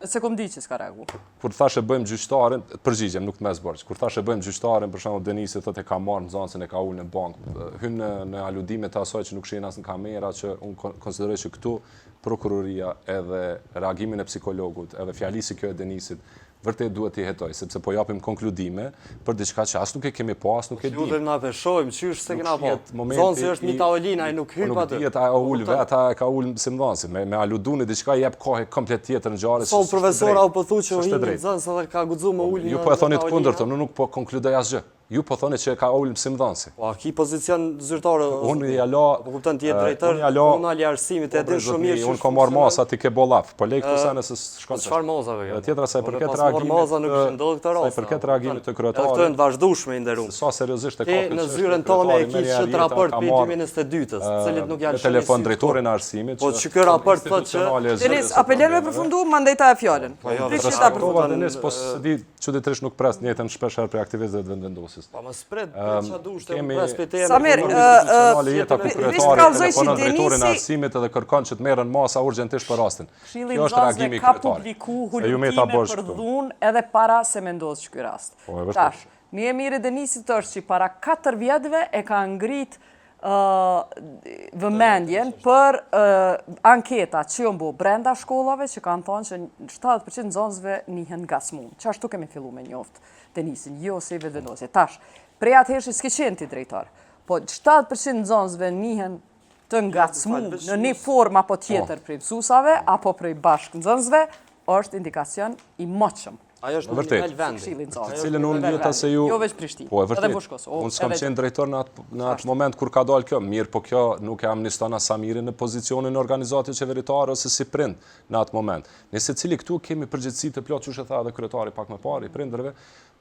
Se kom di që s'ka reagu. Kur thashë bëjmë gjyqtarin, përgjigjem, nuk të mes borç. Kur thashë bëjmë gjyqtarin, për shembull Denisi thotë e ka marrë nxënësin e ka ulë në bankë. Hyn në aludime të asaj që nuk shihen as në kamera, që unë konsideroj që këtu prokuroria edhe reagimin e psikologut, edhe fjalisi kjo e Denisit, vërtet duhet t'i hetoj, sepse po japim konkludime për diçka që as nuk e kemi pa, as nuk e dim. Lutem na peshojmë, qysh se kena pa. Zonsi është një taolina, ai nuk hyp atë. Nuk dihet a ul vetë, a ka ul si mdhansi, me aluduni diçka jep kohë komplet tjetër ngjarjes. Po profesora u po thu që u nxënës edhe ka guxuar më ul. Ju po e thoni të kundërtën, unë nuk po konkludoj asgjë. Ju po thoni që ka ulëm si mdhansi. Po, ki pozicion zyrtare. Unë ja la, po kupton ti drejtor, komunal i arsimit e din shumë mirë që unë kam marr masa ti ke bollaf, po lej këtu sa nëse shkon. Çfarë mosave kjo? Tjetra sa i përket reagimit. Moza nuk është ndodhur këtë rast. Sa i përket reagimit të kryetarit. Këto janë të vazhdueshme i nderuar. Sa seriozisht e ka në zyrën tonë e kish çt raport për 2022-s, cilit nuk janë shumë. Telefon drejtorin e arsimit. Po që ky raport thotë që Denis, apelon me përfundu, mandej ta fjalën. Prishit ta përfundon. Denis, po di çuditërisht nuk pres njëtën shpesh herë për aktivistët vendvendosis. Po më spret çfarë duhet të respektojmë. Samir, vish kallzoj si drejtorin e arsimit edhe kërkon që të merren masa urgjentisht për rastin. Kjo është reagimi ka publiku hulumtime për dhunë edhe para se mendohet që ky rast. Tash, një e mirë e Denisit është që para 4 vjetëve e ka ngrit vëmendjen për anketa që janë bërë brenda shkollave që kanë thonë që 70% nxënësve njihen nga smun. Çashtu kemi filluar me njoftë Denisin, jo se vetëvendosje. Tash, prej atëherë s'ke qenë ti drejtor, po 70% nxënësve njihen të ngacmuar në një formë apo tjetër prej mësuesave apo prej bashkë nxënësve, është indikacion i moçëm. Ajo është në nivel vendi. Cilën unë njëta se ju... Jo veç Prishtinë. Po, e vërtet. Unë s'kam qenë drejtor në atë moment kur ka dalë kjo. Mirë, po kjo nuk e amniston as Samirin në pozicionin e organizatit qeveritare ose si prind në atë moment. Nëse cili këtu kemi përgjegjësi të plot, që tha edhe kryetari pak më parë i prindërve,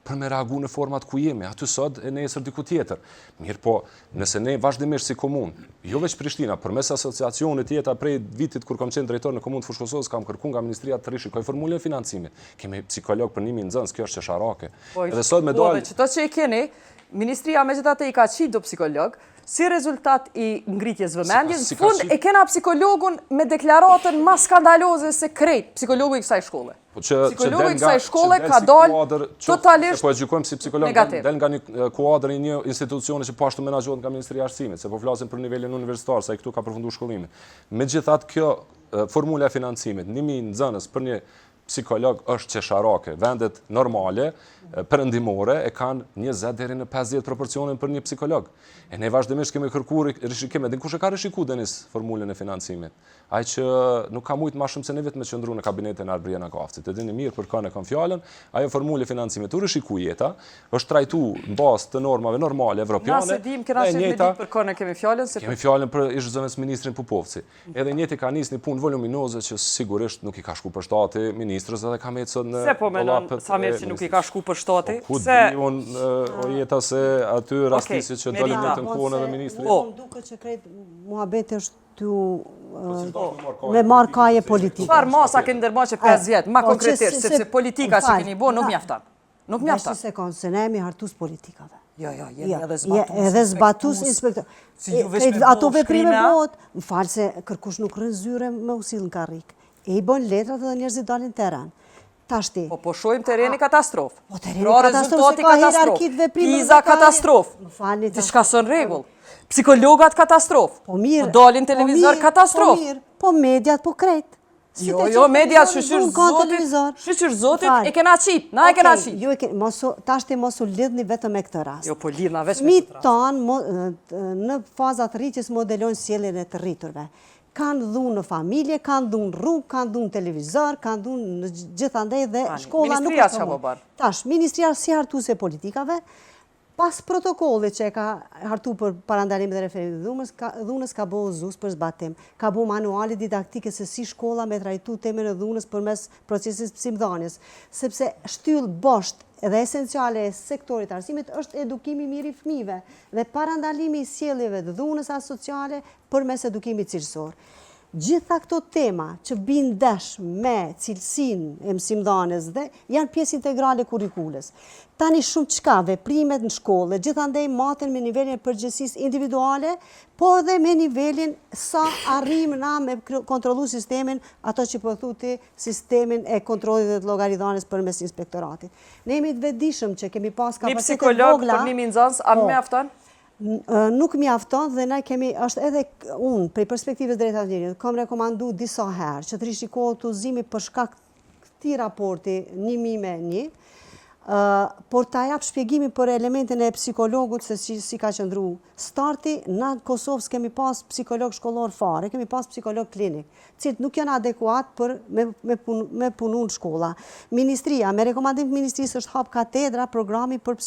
për me reagu në format ku jemi, aty sot e nesër diku tjetër. Mirë po, nëse ne vazhdimisht si komunë, jo veç Prishtina, përmes asociacionit jeta prej vitit kur kam qenë drejtor në komunë të Fushkosovës, kam kërkuar nga Ministria të rishikoj formulën e financimit. Kemi psikolog për 1000 nxënës, kjo është çesharake. Edhe sot me dalë. Çdo që e keni, Ministria megjithatë i ka qitë do psikolog, si rezultat i ngritjes vëmendjes, në fund e kena psikologun me deklaratën më skandaloze se krejt, psikologu i kësaj shkolle. Psikologu i kësaj shkolle ka dalë totalisht po e gjykojmë si psikolog del nga një kuadër i një institucioni që po ashtu menaxhohet nga Ministria e Arsimit, se po flasim për nivelin universitar, sa i këtu ka përfunduar shkollimin. Megjithatë kjo formula e financimit, 1000 nxënës për një psikolog është qesharake. Vendet normale, perëndimore, e kanë 20 deri në 50 proporcionin për një psikolog. E ne vazhdimisht kemi kërkuar rishikim, edhe kush e ka rishikuar Denis formulën e financimit. Ai që nuk ka mujt më shumë se ne vetëm me qëndru në kabinetin e Arbriana Kafcit. E dini mirë për kanë e kanë fjalën, ajo formulë e financimit u rishikoi jeta, është trajtuar mbas të normave normale evropiane. Na se dim kena se ditë për kanë kemi fjalën se kemi fjalën për ish ministrin Pupovci. Edhe njëti ka nisë një punë voluminoze që sigurisht nuk i ka shku për shtati ministrës edhe ka ecur në se po mendon Samir që nuk i ka shku për shtati se o jeta se aty rastisi që dolën në të kohën edhe ministri. Po duket që krejt muhabeti është me marrë kaje politike. Çfarë masa ke ndërmarrë 5 vjet, më konkretisht, sepse politika që keni bërë nuk mjafton. Nuk mjafton. Se kanë se ne jemi hartus politikave. Jo, jemi edhe zbatus. Edhe zbatus inspektor. Ato veprime bëhet, më fal se kërkush nuk rën zyre me usill në karrik. E i bën letrat edhe njerëzit dalin në terren. Tashti. Po shohim terreni katastrofë. Po terreni katastrofë, ka hierarkit veprime. Piza katastrofë. Më falni. Diçka s'në rregull. Psikologat katastrofë. Po mirë. Po dalin televizor katastrofë. Po mediat po krejt. Jo, media shqyqyr zotit e kena qit, na e kena qit. Tash ti mos u lidhni vetëm me këtë rast. Jo, po lidhna veç me këtë rast. Tanë në fazat rritjes modelojnë sjelljen e të rriturve. Kanë dhunë në familje, kanë dhunë rrugë, kanë dhunë televizor, kanë dhunë në gjithandej dhe shkolla nuk Ministria që po bërë? Tash, Ministria si hartuese politikave, pas protokollit që e ka hartu për parandalim dhe referimit dhunës, ka bo zus për zbatim. Ka bo manuali didaktike se si shkolla me trajtu temën e dhunës për mes procesis pësimdhanjes. Sepse shtyll bosht dhe esenciale e sektorit arsimit është edukimi mirë i fëmijëve dhe parandalimi i sjelljeve të dhunës asociale për mes edukimit cilësor. Gjitha këto tema që binë desh me cilësinë e mësimdhanes dhe janë pjesë integrale kurikules. Tani shumë qka veprimet në shkolle, gjithandej maten me nivelin e përgjithësisë individuale, po edhe me nivelin sa arrim na me kontrollu sistemin, ato që po thuti sistemin e kontrollit dhe të llogaridhanes përmes inspektoratit. Ne jemi të vetëdijshëm që kemi pas kapacitet vogla. Një psikolog për një nxënës, a mjafton? Nuk mjafton dhe ne kemi, është edhe unë, prej perspektivës drejta të njerit, kam rekomandu disa herë që të rishikohet udhëzimi për shkak këtij raporti 1001, por ta jap shpjegimin për elementin e psikologut se si ka qëndru. Starti, na në Kosovë s'kemi pas psikolog shkollor fare, kemi pas psikolog klinik, cilët nuk janë adekuat për me punu në shkolla. Ministria, me rekomandim të Ministrisë është hap katedra programi për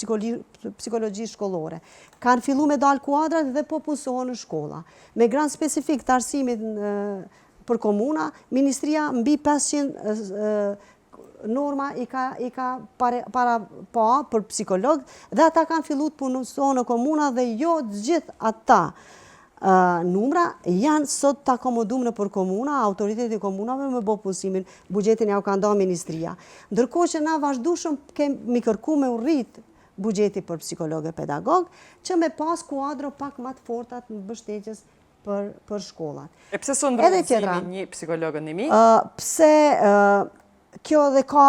psikologji shkollore. Kanë fillu me dalë kuadrat dhe po punësohen në shkolla. Me grant specifik të arsimit për komuna, Ministria mbi 500 norma i ka para për psikolog dhe ata kanë fillu të punësohen në komuna dhe jo gjithë ata numra janë sot të akomodum në për komuna, autoriteti komunave me bo punësimin, bugjetin ja u ka nda Ministria. Ndërkohë që na vazhdushëm kemi kërku me urrit bugjeti për psikologë e pedagog, që me pas kuadro pak më të fortat në mbështetjes për shkollat. E pse së ndrojnë një psikologën një mi? Pse kjo dhe ka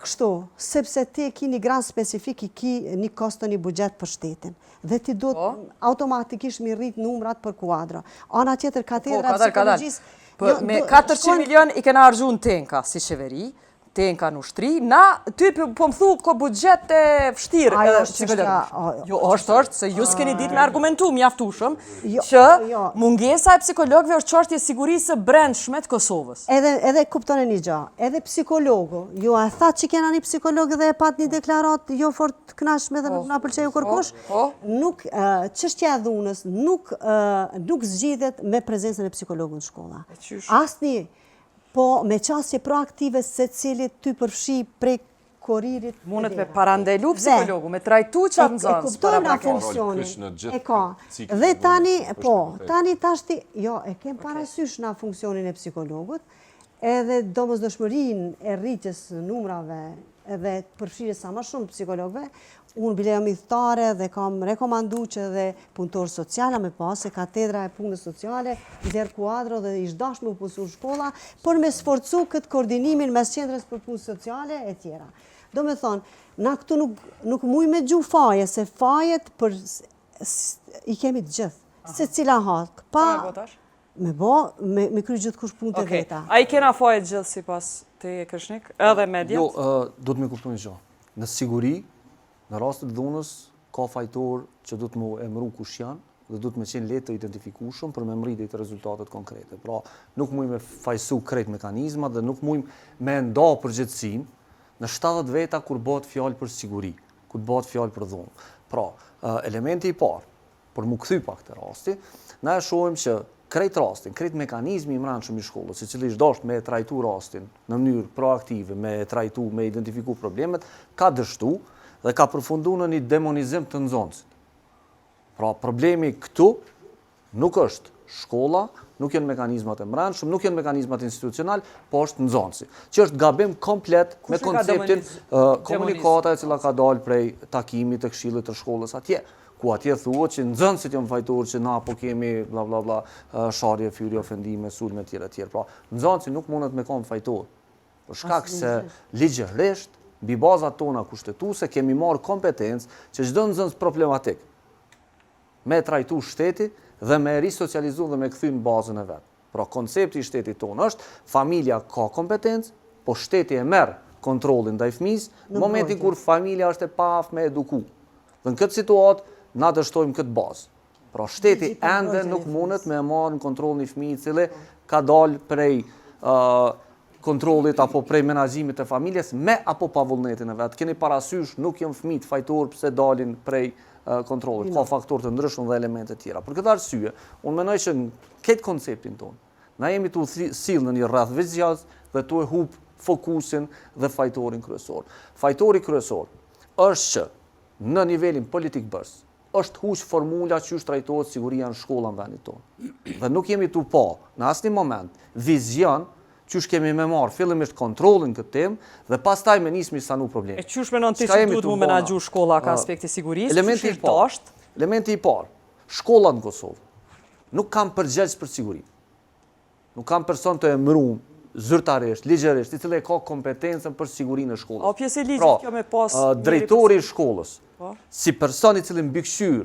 kështu, sepse ti ki një grant specifik, i ki një kosto një bugjet për shtetin. Dhe ti do automatikisht mi rrit numrat për kuadra. Ana tjetër katedra psikologjisë... Me 400 milion i kena argju në tenka si qeveri, tenka në ushtri, na ty po më thu ko bugjet e vështirë edhe psikologë. Jo, është, se ju s'keni dit me argumentu mjaftushëm që mungesa e psikologëve është çështje sigurisë brendshme të Kosovës. Edhe kuptoni një gjë, edhe psikologu, ju a thatë që kena një psikolog dhe e pat një deklarat jo fort kënaqshme dhe nuk na pëlqeu kërkosh, nuk çështja e dhunës nuk zgjidhet me prezencën e psikologut në shkolla. Asnjë. Po me qasje proaktive se cilit ty përfshi prej koririt. Mundet me parandelu psikologu, me trajtu qatë nëzënës. E kuptojnë na funksionin. E ka. Dhe tani tashti, jo, e kem parasysh na funksionin e psikologut, edhe domosdoshmërinë e rritjes numrave edhe përfshirjes sa më shumë psikologëve, unë bile jam idhëtare dhe kam rekomandu që dhe punëtor sociala me pas, se katedra e punës sociale, nxjerr kuadro dhe ish dashme u punësur shkolla, për me sforcu këtë koordinimin mes qendrës për punë sociale e tjera. Do me thonë, na këtu nuk muj me gju faje, se fajet i kemi të gjithë, se cila hatë. Me kry gjithë kush punë të veta. A i kena fajet gjithë si pas të Kërshnik, edhe mediat? Jo, do të me kuptu një gjo. Në siguri, në rastet dhunës, ka fajtor që do të më emru kush janë dhe do të me qenë letë të identifikushëm për me mriti të rezultatet konkrete. Pra, nuk muj me fajsu krejt mekanizma dhe nuk muj me nda përgjithsin në 70 veta kur bëhet fjallë për siguri, kur bëhet fjallë për dhunë. Pra, elementi i parë, për mu këthy pak të rasti, na e shohim që krejt rastin, krejt mekanizmi i mranshëm i shkollës, i cili dosht me trajtu rastin në mënyrë proaktive, me trajtu, me identifiku problemet, ka dështu dhe ka përfundu në një demonizim të nxënësit. Pra, problemi këtu nuk është shkolla, nuk janë mekanizmat e mranshëm, nuk janë mekanizmat institucional, po është nxënësi. Që është gabim komplet me konceptin komunikata e cila ka dalë prej takimit të këshillit të shkollës atje. Ku atje thuhet që nxënësit janë fajtorë që na po kemi bla bla bla sharje, fyerje, ofendime, sulme etj. Pra, nxënësi nuk mundet me kon fajtor. Për shkak se ligjërisht mbi bazat tona kushtetuese kemi marrë kompetencë që çdo nxënës problematik me trajtu shteti dhe me risocializu dhe me kthy në bazën e vetë. Pra, koncepti i shtetit tonë është, familja ka kompetencë, po shteti e merr kontrollin ndaj fëmisë në momentin kur familja është e paaftë me eduku. Dhe në këtë situatë, na dështojmë këtë bazë. Pra, shteti ende nuk mundet me marrë në kontroll një fëmijë i cili ka dalë prej kontrollit apo prej menaxhimit të familjes me apo pa vullnetin e vet. Keni parasysh, nuk janë fëmijë fajtor pse dalin prej kontrollit. Ka faktorë të ndryshëm dhe elemente të tjera. Për këtë arsye, unë mendoj që në këtë konceptin tonë, na jemi të sill në një rreth viziaz dhe të e hub fokusin dhe fajtorin kryesor. Fajtori kryesor është që në nivelin politik bërës, është huq formula që është trajtohet siguria në shkolla në vendit tonë. Dhe nuk jemi tu pa në asnjë moment vizion që është kemi me marë fillimisht kontrolin këtë temë dhe pastaj me nismi sanu probleme. E qysh menon ti që duhet mu menaxhu shkolla ka aspekti sigurisë? Elementi i parë, shkollat në Kosovë nuk kanë përgjegjës për sigurinë. Nuk kanë person të emëruar zyrtarisht, ligjerisht, i cili ka kompetencën për sigurinë e shkollës. O pjesë e ligjit kjo me pas drejtori i shkollës, si person i cili mbikëqyr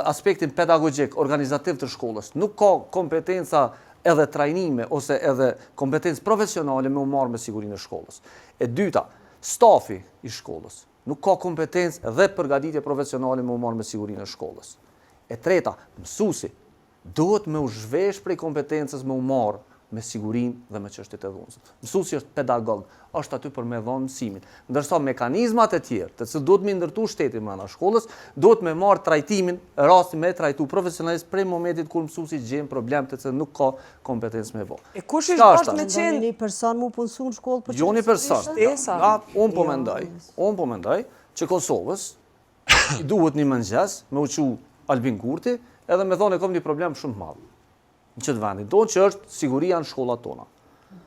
aspektin pedagogjik, organizativ të shkollës, nuk ka kompetenca edhe trajnime ose edhe kompetencë profesionale me u marrë me sigurinë e shkollës. E dyta, stafi i shkollës nuk ka kompetencë dhe përgatitje profesionale me u marrë me sigurinë e shkollës. E treta, mësuesi duhet me u zhvesh prej kompetencës me u marrë me sigurinë dhe me çështjet e dhunës. Mësuesi është pedagog, është aty për me dhënë mësimin. Ndërsa mekanizmat e tjerë, të cilët duhet me ndërtu shteti brenda shkollës, duhet me marrë trajtimin, rastin me trajtu profesionalisht prej momentit kur mësuesi gjen problem të cilët nuk ka kompetencë me bë. E kush është me qenë një person mu punësu në shkollë për jo një person. Unë po mendoj që Kosovës i duhet një mëngjes me u quajtur Albin Kurti edhe me thonë e kam një problem shumë të madh në qëtë vendin tonë që është siguria në shkollat tona.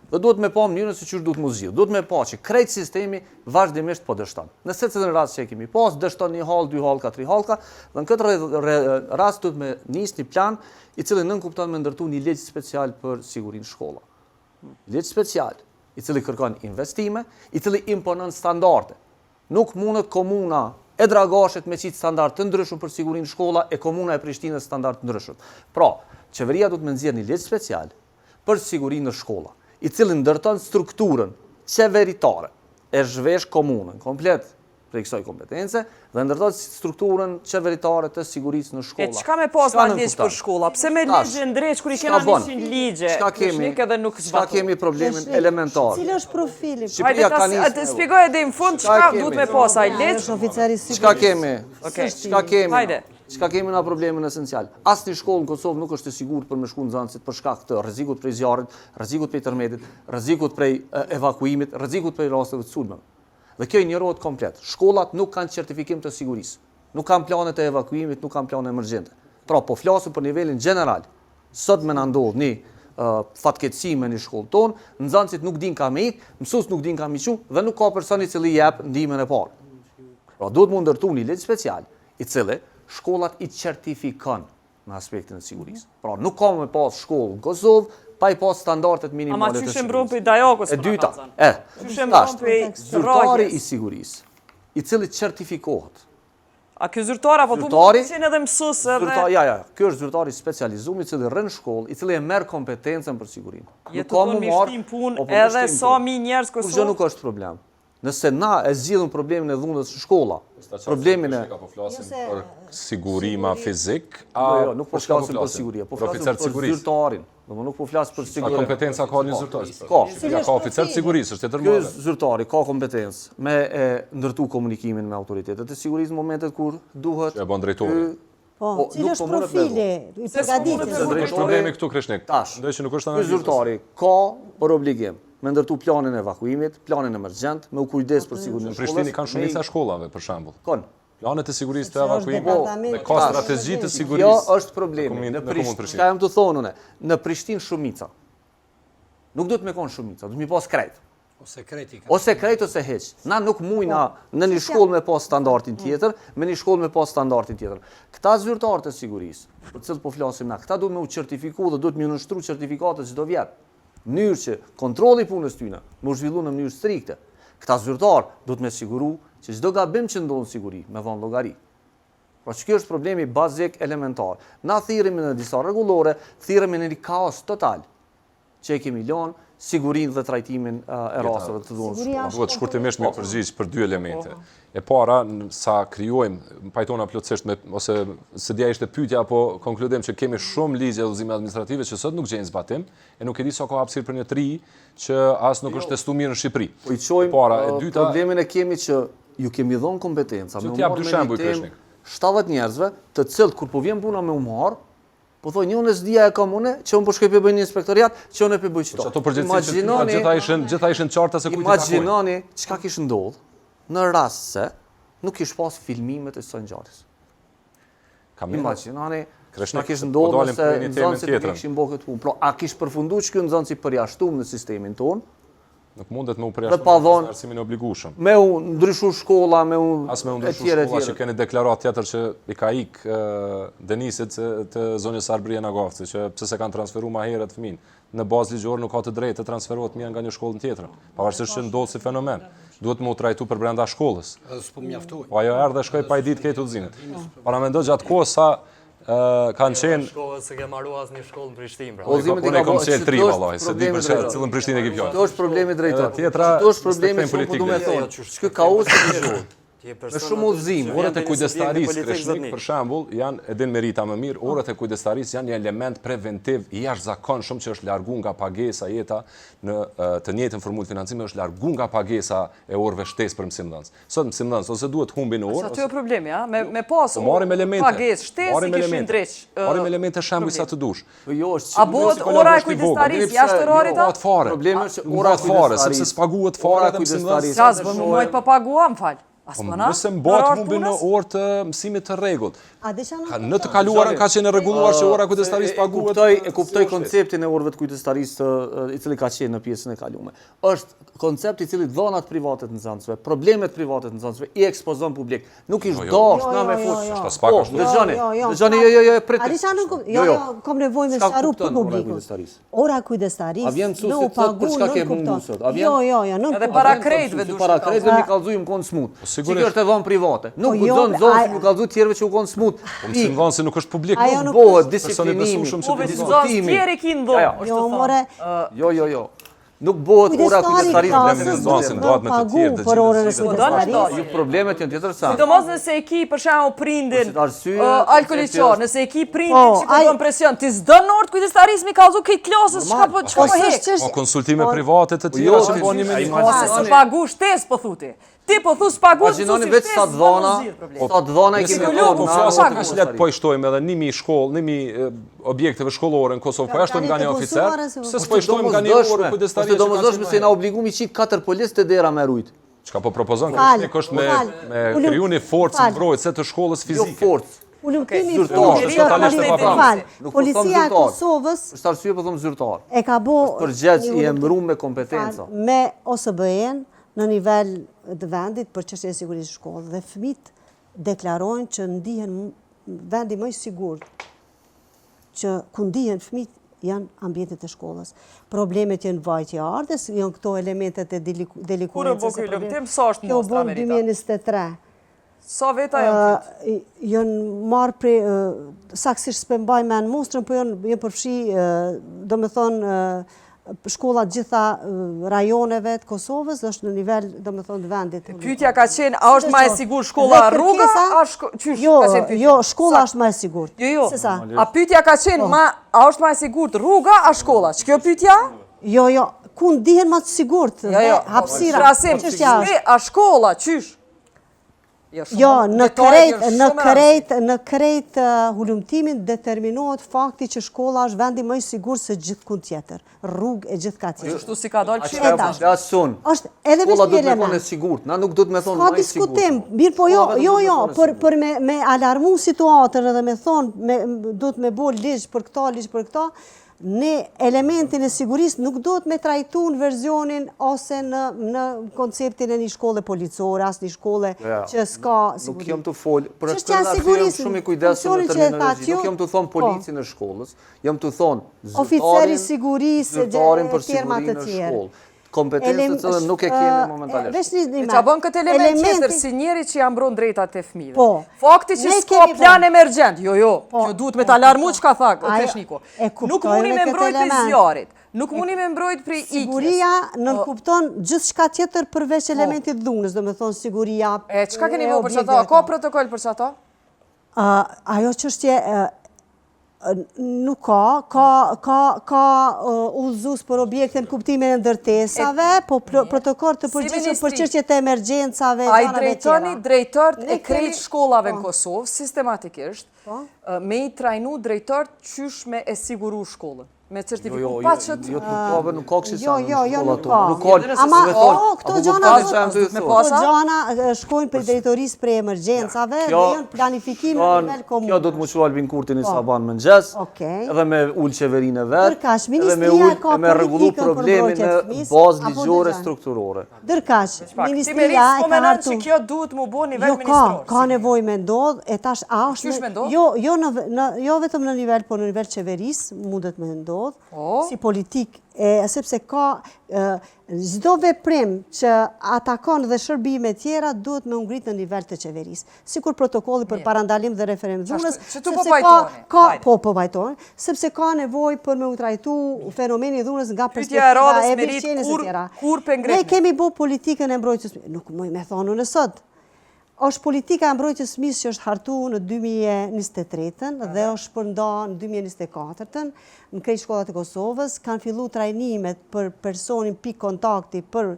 Dhe duhet me pa mënyrën se ç'është duhet mu zgjidhë. Duhet me pa që krejt sistemi vazhdimisht po dështon. Në secilin rast që e kemi pas, dështon një hall, 2 hallka, 3 hallka, dhe në këtë rast duhet me nis një plan i cili nënkupton me ndërtu një ligj special për sigurinë shkolla. Ligj special, i cili kërkon investime, i cili imponon standarde. Nuk mundet komuna e Dragashit me qitë standard të ndryshëm për sigurinë shkolla e komuna e Prishtinës standard të ndryshëm. Pra, qeveria duhet me nxjerrë një ligj special për sigurinë në shkolla, i cili ndërton strukturën qeveritare, e zhvesh komunën komplet prej kësaj kompetence dhe ndërton strukturën qeveritare të sigurisë në shkolla. E çka me pas ma ligj për shkolla? Pse me ligje ndreq kur i kena 100 ligje? Çka kemi problemin elementar? Cili është profili? Shqipëria ka nisë. Hajde, shpjegoj edhe në fund çka duhet me pas ai ligj. Çka kemi na problemin esencial? Asnjë shkollë në Kosovë nuk është e sigurt për me shku nxënësit për shkak të rrezikut prej zjarrit, rrezikut prej tërmetit, rrezikut prej evakuimit, rrezikut prej rasteve të sulmeve. Dhe kjo i njërohet komplet. Shkollat nuk kanë certifikim të sigurisë, nuk kanë plane të evakuimit, nuk kanë plane emergjente. Pra, po flasim për nivelin general. Sot më na ndodh një fatkeqësi me një shkollë tonë, nxënësit nuk din ka me ik, mësues nuk din ka me qu dhe nuk ka person i cili jep ndihmën e parë. Pra, duhet mu ndërtu një ligj special i cili shkollat i certifikon në aspektin e sigurisë. Pra, nuk ka me pas shkollë në Kosovë pa i pas standardet minimale të sigurisë. Ama çysh mbron pe Dajakos. E dyta, zyrtari i sigurisë, i cili certifikohet. A ky zyrtar apo po qenë edhe mësues edhe? Ky është zyrtari specializuar i cili rën shkollë, i cili e merr kompetencën për sigurinë. Nuk ka më marrë punë edhe sa mi njerëz Kosovë. Kur gjë nuk është problem. Nëse na e zgjidhim problemin e dhunës në shkolla, problemin e po flasim për sigurima fizik, nuk po flasim për siguri, po flasim për zyrtarin. Nuk po flas për siguri. Ka kompetenca ka një zyrtar? Ka oficer të sigurisë, është tjetër më. Ky zyrtari ka kompetencë me ndërtu komunicimin me autoritetet e sigurisë në momentet kur duhet. E bën drejtori. Po, cili është profili i përgatitjes? Problemi këtu Krishnik. Ndaj që nuk është analizë. Ky zyrtari ka për obligim me ndërtu planin e evakuimit, planin emergjent, me u kujdes për sigurinë e shkollës. Në Prishtinë kanë shumica shkollave, për shembull. Kon. Planet e sigurisë të evakuimit dhe ka strategji të sigurisë. Jo është problemi. Në Prishtinë, çka jam të thonë unë, në Prishtinë shumica. Nuk duhet me kon shumica, duhet mi pas krejt. Ose krejt ose hiç. Na nuk mujna në një shkollë me pas standardin tjetër, me një shkollë me pas standardin tjetër. Këta zyrtarë të sigurisë, për cilët po flasim na, këta duhet me u certifikuar dhe duhet me u nështru certifikatet çdo vit. Mënyrë që kontrolli punës tyre më u zhvillu në mënyrë strikte. Këta zyrtar duhet me siguru që çdo gabim që ndodh në siguri me dhënë llogari. Pra që kjo është problemi bazik elementar. Na thirremi në disa rregullore, thirremi në një kaos total që e kemi lënë sigurinë dhe trajtimin e rasteve të dhunës. Duhet shkurtimisht me përgjigj për dy elemente. E para, sa krijuajmë, pajtona plotësisht ose se dia ishte pyetja apo konkludojmë që kemi shumë ligje dhe udhëzime administrative që sot nuk gjejnë zbatim, e nuk e di sa ka hapësirë për një tri që as nuk është testuar mirë në Shqipëri. Po i çojmë problemin e kemi që ju kemi dhënë kompetenca. Që t'jap dy shembuj Krishnik. 70 njerëzve, të cilët kur po vjen puna me u marr, po thonë një unë s'dia e kam unë, që unë po shkoj pe bëj një inspektoriat, që unë e pe bëj çto. Ato përgjithësi gjitha ishin qarta se kujt i takojnë. Imagjinoni çka kishte ndodhur në rast se nuk kish pas filmimet e kësaj ngjarjes. Imagjinoni çka kishte ndodhur se nxënësit kishin bërë këtë punë. Pra, a kish përfunduar që ky nxënës i përjashtuar në sistemin tonë? Nuk mundet me u përjashtuar arsimin e obligueshëm. Me u ndryshu shkolla, me u as me u ndryshu shkolla që keni deklarat tjetër që i ka ik Denisit të zonës Arbria Nagavci, që pse se kanë transferuar më herët fëmin. Në bazë ligjore nuk ka të drejtë të transferohet fëmia nga një shkollë tjetër. Pavarësisht që ndodh si fenomen. Duhet më u trajtu për brenda shkollës. S'po mjaftoi. Po ajo erdhe shkoi pa i ditë këtë udhëzimet. Para mendoj gjatë kohës sa kanë qenë shkollës se ke marrë asnjë shkollë në Prishtinë pra. Unë kam qenë tri vallai, se di për cilën Prishtinë e ke fjalë. Kjo është problemi drejtor. Tjetra, kjo është problemi që po duhet të thonë. Çka kaosi i zhvillon. Me shumë udhëzim. Orët e kujdestarisë Krishnik, për shembull, janë edin merita më mirë, orët e kujdestarisë janë një element preventiv i jashtëzakonshëm që është largu nga pagesa jeta në të njëjtën formulë financimi është largu nga pagesa e orëve shtesë për mësimdhënës. Sot mësimdhënës ose duhet humbin orë. Sa ty është problemi, a? Me pas pagesë shtesë i kishin drejt. Marrim elemente shembuj sa të dush. Jo, është a bëhet ora e kujdestarisë jashtë orarit? Problemi është ora e fare, sepse s'paguhet fare edhe mësimdhënës. Sa s'bën muaj pa paguam, fal. Nëse mbat humbi në orë të mësimit të rregullt. Në të kaluarën ka qenë rregulluar që ora kujdestarisë paguhet. E kuptoj konceptin e orëve të kujdestarisë i cili ka qenë në pjesën e kaluar. Është koncept i cili dhonat private të nxënësve, problemet private të nxënësve i ekspozon publik. Nuk ish dash na me fut. Është pak ashtu. Dëgjoni, jo, prit. Jo, kam nevojë me sharu për publikun. Ora kujdestarisë. A vjen mësuesi për çka ke mundu sot? A vjen? Jo, nuk. Edhe para krejtëve duhet. Para krejtëve mi kallzojmë kon smut. Sigurisht është e dhënë private. Nuk guxon zonë nuk kallzoj tjerëve që u kon smut. Mësimdhënësi nuk është publik. Nuk bëhet disiplinimi. Tjerë kin do. Jo, more. Jo. Nuk bëhet ora kujdestarisë mësimdhënësin dohet me të tjerë të për orën e kujdestarisë. Ju problemet janë tjetër sa. Sidomos nëse e ki për shembull prindin alkooliçor, nëse e ki prindin që ka presion, ti s'don orë kujdestarisë mi kallzu këtë klasës, çka po hek. Po konsultime private të tjera që bëni me Sa pagu shtesë po thuti. Ti po thu s'pagu. Imagjinoni vetë sa dhona i kemi lënë. Po flasim për çlet po i shtojmë edhe 1000 shkollë, 1000 objekteve shkollore në Kosovë, po ja shtojmë nga një oficer, se s'po i shtojmë nga një orë kujdestarisë. Domosdoshmë se na obligumi çik 4 policë të dera me rujt. Çka po propozon Krishnik është me kriju një forcë mbrojtëse të shkollës fizike. Jo forcë. Ulëmtimi Policia e Kosovës është arsye po them zyrtar. E ka bë përgjegjës i emëruar me kompetenca. Me OSBE-n në nivel të vendit për çështje e sigurisë shkollës dhe fëmijët deklarojnë që ndihen vendi më i sigurt që ku ndihen fëmijët janë ambientet e shkollës. Problemet janë vajtje ardhes, janë këto elementet e delikuencës. Kur e bëj lëmtim sa është kjo mostra bën 2023. Sa veta janë? Janë marrë prej saktësisht s'pe mbaj mend mostrën, po janë përfshi, domethënë shkollat gjitha rajoneve të Kosovës, është në nivel, domethënë, të vendit. Pyetja ka qenë, a është më e sigurt shkolla rruga? Jo, shkolla është më e sigurt. Jo. A pyetja ka qenë, a është më e sigurt rruga a shkolla? Ç'kjo pyetja? Jo, ku ndihen më të sigurt? Hapësira. A shkolla, çysh? Jo, në krejt hulumtimin determinohet fakti që shkolla është vendi më i sigurt se gjithkund tjetër. Rrugë e gjithka tjetër. Kështu si ka dalë qytetar. Është edhe shkolla do të më thonë e sigurt, na nuk do të më thonë më i sigurt. Ka diskutim, mirë po jo, për me alarmu situatën edhe me thonë, do të me bo ligj për këta, ne elementin e sigurisë nuk do të me trajtu në verzionin ose në konceptin e një shkolle policore, as një shkolle që s'ka sigurisë. Nuk jam të folë, për është të shumë i kujdesur në terminologi, nuk jam të thonë policin e shkollës, jam të thonë oficeri sigurisë zyrtarin për sigurinë në shkollë. kompetencë të cilën nuk e kemi momentalisht. Veç një Qa bën këtë element tjetër, si njeri që jam mbron drejtat e fëmijëve. Po. Fakti që Ne s'ka kemi plan bën. emergjent, kjo duhet me ta alarmu çka tha Kreshniku. e kuptoj Nuk mundi edhe me këtë mbrojt prej element. zjarit, nuk mundi me mbrojt prej ikjes. Siguria nënkupton gjithçka tjetër përveç elementit dhunës, do me thonë siguria. E çka keni bërë për çata? Ka protokoll për çata? Ajo çështje nuk ka udhëzues për objekte në kuptimin e ndërtesave, po protokoll të përgjithshëm për çështjet e emergjencave. A i drejtoni drejtort e krejt shkollave në Kosovë, sistematikisht, me i trajnu drejtort qysh me e siguru shkollën. Me certifiku pa që të... Jo, nuk ka kështu sa nuk ka. Nuk ka. Ama këto gjana shkojnë për drejtorisë për emergjencave dhe janë planifikime në nivel komun. Kjo do të më quaj Albin Kurti në saban mëngjes, edhe me ullë qeverinë e vetë, edhe me rregullu problemin në bazë ligjore strukturore. Dërkash, Ministria e ka hartu. Kjo duhet mu bo nivel ministror. Ka nevoj me ndodh, e tash a është... Jo vetëm në nivel, po në nivel qeverisë mundet me ndodh, si politik, sepse ka çdo veprim që atakon dhe shërbime tjera duhet me ngrit në nivel të qeverisë. Sikur protokolli për parandalim dhe referendum dhunës, po pajtojnë, sepse ka nevojë për me u trajtu fenomeni dhunës nga perspektiva e mirëqenies e tjera. Ne kemi bo politikën e mbrojtjes, nuk më me thonë në sot. Është politika e mbrojtjes së fëmijës që është hartu në 2023 dhe është përnda në 2024 në krejt shkollat e Kosovës. Kanë fillu trajnimet për personin pikë kontakti për